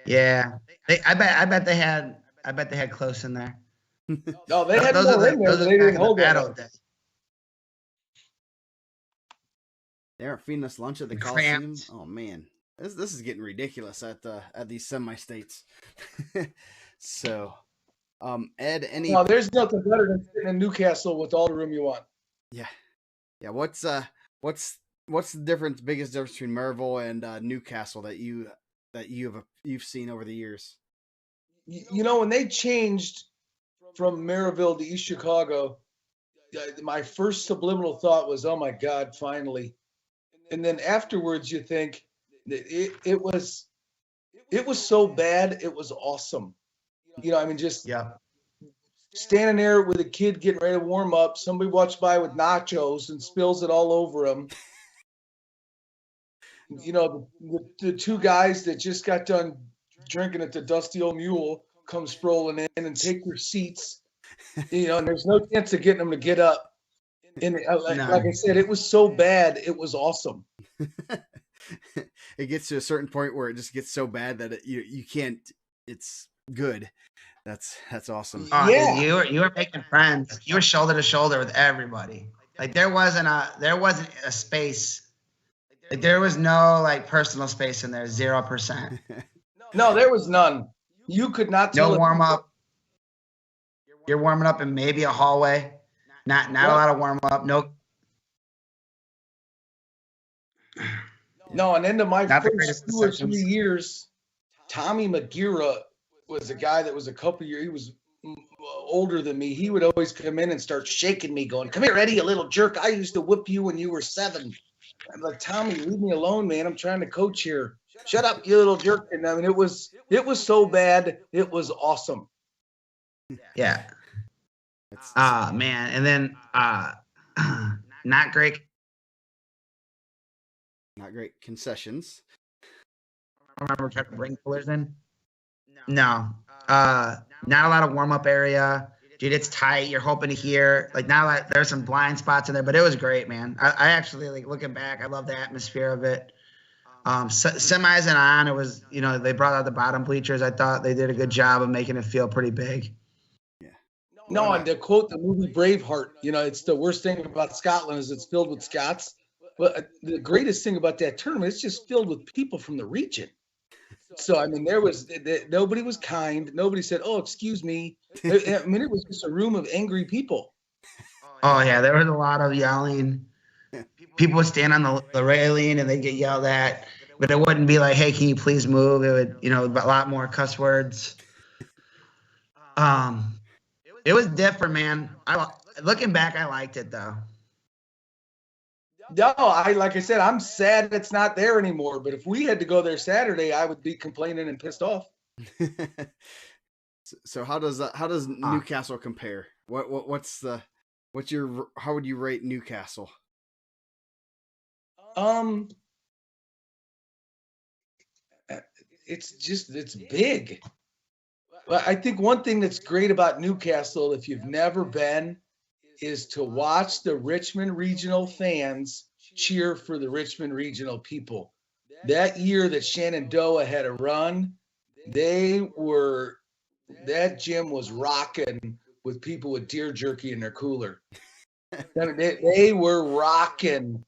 Yeah, I bet they had close in there. No, they had more in there. They didn't hold that. They aren't feeding us lunch at the Coliseum. Oh man, this is getting ridiculous at these semi-states. So, Ed, No, there's nothing better than sitting in Newcastle with all the room you want. Yeah. What's the biggest difference between Maryville and Newcastle that you've seen over the years? When they changed from Maryville to East Chicago, my first subliminal thought was, "Oh my God, finally!" And then afterwards, you think that it was so bad, it was awesome. Just standing there with a kid getting ready to warm up. Somebody walks by with nachos and spills it all over him. The two guys that just got done drinking at the Dusty Old Mule come strolling in and take their seats. And there's no chance of getting them to get up. And like I said, it was so bad, it was awesome. It gets to a certain point where it just gets so bad that you can't. It's good. That's awesome. Oh, Yeah. dude, you were making friends. You were shoulder to shoulder with everybody. Like there wasn't a space. Like there was no like personal space in there. 0%. No, there was none. You could not tell. No warm up. You're warming up in maybe a hallway. Not a lot of warm up. No, and into my Not the first greatest 2 or decisions. 3 years, Tommy McGuire was a guy that was a couple years. He was older than me. He would always come in and start shaking me, going, "Come here, Eddie, you little jerk. I used to whip you when you were 7." I'm like, "Tommy, leave me alone, man. I'm trying to coach here. Shut up, you little jerk." And I mean, it was so bad. It was awesome. Yeah. Man. And then not great. Not great concessions. I remember trying to bring coolers in. No. Not a lot of warm up area. Dude, it's tight. You're hoping to hear. Like now there's some blind spots in there, but it was great, man. I actually, like, looking back, I love the atmosphere of it. Semis and on, it was, they brought out the bottom bleachers. I thought they did a good job of making it feel pretty big. Yeah. No, and to quote the movie Braveheart, it's the worst thing about Scotland is it's filled with Scots. But the greatest thing about that tournament, it's just filled with people from the region. So, I mean, nobody was kind. Nobody said, "Oh, excuse me." I mean, it was just a room of angry people. Oh, yeah. There was a lot of yelling. People would stand on the railing and they'd get yelled at. But it wouldn't be like, "Hey, can you please move?" It would, a lot more cuss words. It was different, man. Looking back, I liked it, though. No, like I said, I'm sad it's not there anymore. But if we had to go there Saturday, I would be complaining and pissed off. So how does Newcastle compare? How would you rate Newcastle? It's big. Well, I think one thing that's great about Newcastle, if you've never been, is to watch the Richmond Regional fans cheer for the Richmond Regional people. That year that Shenandoah had a run, that gym was rocking with people with deer jerky in their cooler. They were rocking.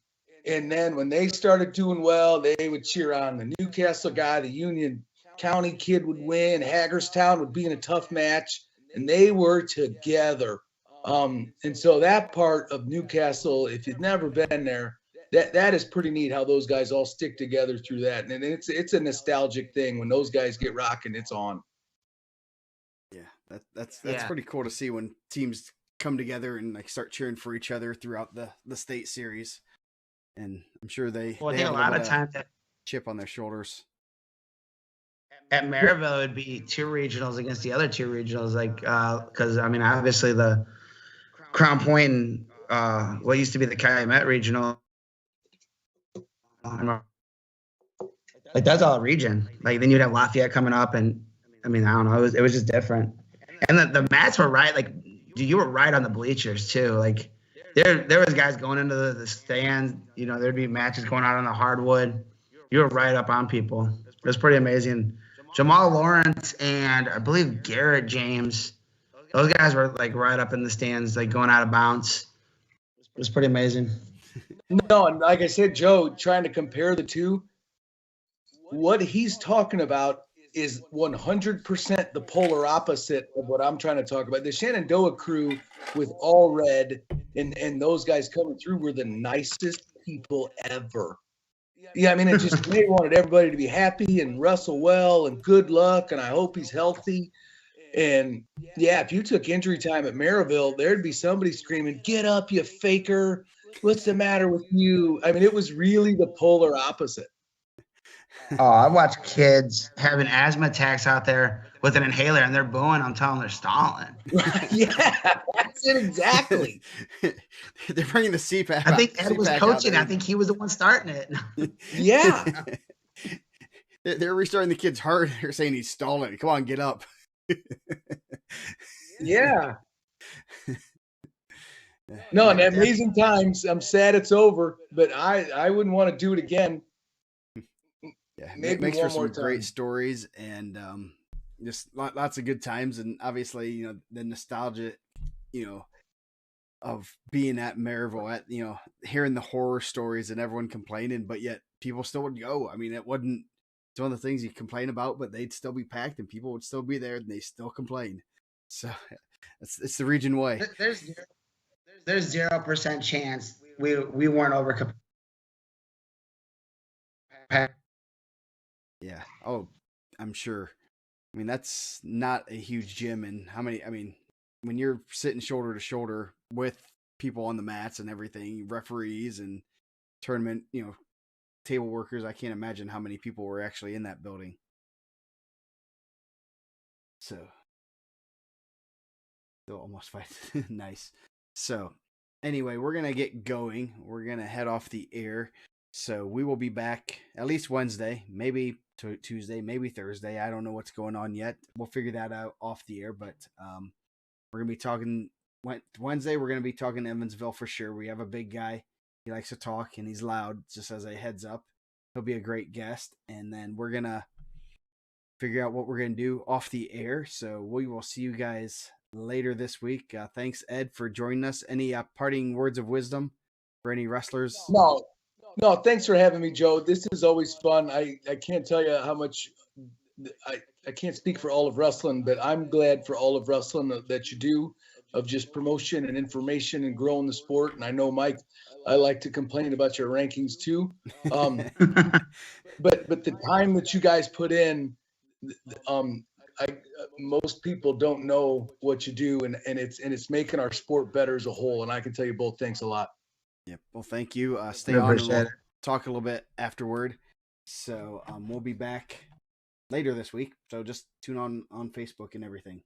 And then when they started doing well, they would cheer on the Newcastle guy. The Union County kid would win. Hagerstown would be in a tough match. And they were together. And so that part of Newcastle, if you've never been there, that is pretty neat how those guys all stick together through that. And it's a nostalgic thing. When those guys get rocking, it's on. Yeah, that's pretty cool to see when teams come together and like start cheering for each other throughout the state series. And I'm sure they I think have a lot of times chip on their shoulders. At Maryville, it would be 2 regionals against the other 2 regionals, like because I mean, obviously the Crown Point and what used to be the Calumet regional, like that's all a region. Like then you'd have Lafayette coming up, and I mean, I don't know, it was just different. And the mats were right, like dude, you were right on the bleachers too. Like there was guys going into the stands. There'd be matches going on the hardwood. You were right up on people. It was pretty amazing. Jamal Lawrence and I believe Garrett James, those guys were like right up in the stands, like going out of bounds. It was pretty amazing. No, and like I said, Joe, trying to compare the two, what he's talking about is 100% the polar opposite of what I'm trying to talk about. The Shenandoah crew with all red and those guys coming through were the nicest people ever. Yeah, I mean, they wanted everybody to be happy and wrestle well and good luck, and I hope he's healthy. And yeah, if you took injury time at Maryville, there'd be somebody screaming, "Get up, you faker. What's the matter with you?" I mean, it was really the polar opposite. Oh, I watched kids having asthma attacks out there with an inhaler, and they're booing. I'm telling them they're stalling. Yeah, that's it exactly. They're bringing the CPAP. I think Ed was coaching. I think he was the one starting it. Yeah. They're restarting the kid's heart. They're saying he's stalling. Come on, get up. Yeah. No, and amazing times. I'm sad it's over, but I wouldn't want to do it again. Yeah, Maybe makes one for some more time. great stories, and just lots of good times, and obviously, the nostalgia, of being at Maryville, at hearing the horror stories and everyone complaining, but yet people still would go. I mean, it wasn't. It's one of the things you complain about, but they'd still be packed, and people would still be there, and they still complain. So it's the region way. There's 0% chance we weren't over. Yeah. Oh, I'm sure. I mean, that's not a huge gym, and how many? I mean, when you're sitting shoulder to shoulder with people on the mats and everything, referees and tournament, table workers, I can't imagine how many people were actually in that building. So, still almost fight. Nice. So, anyway, we're going to get going. We're going to head off the air. So, we will be back at least Wednesday, maybe Tuesday, maybe Thursday. I don't know what's going on yet. We'll figure that out off the air, but we're going to be talking Wednesday. We're going to be talking Evansville for sure. We have a big guy. He likes to talk and he's loud, just as a heads up. He'll be a great guest. And then we're going to figure out what we're going to do off the air. So we will see you guys later this week. Thanks, Ed, for joining us. Any parting words of wisdom for any wrestlers? No, thanks for having me, Joe. This is always fun. I can't tell you how much I can't speak for all of wrestling, but I'm glad for all of wrestling that you do, of just promotion and information and growing the sport. And I know, Mike, I like to complain about your rankings too. But the time that you guys put in, most people don't know what you do, and it's making our sport better as a whole. And I can tell you both, thanks a lot. Yep. Well, thank you. Stay on and we'll talk a little bit afterward. So we'll be back later this week. So just tune on Facebook and everything.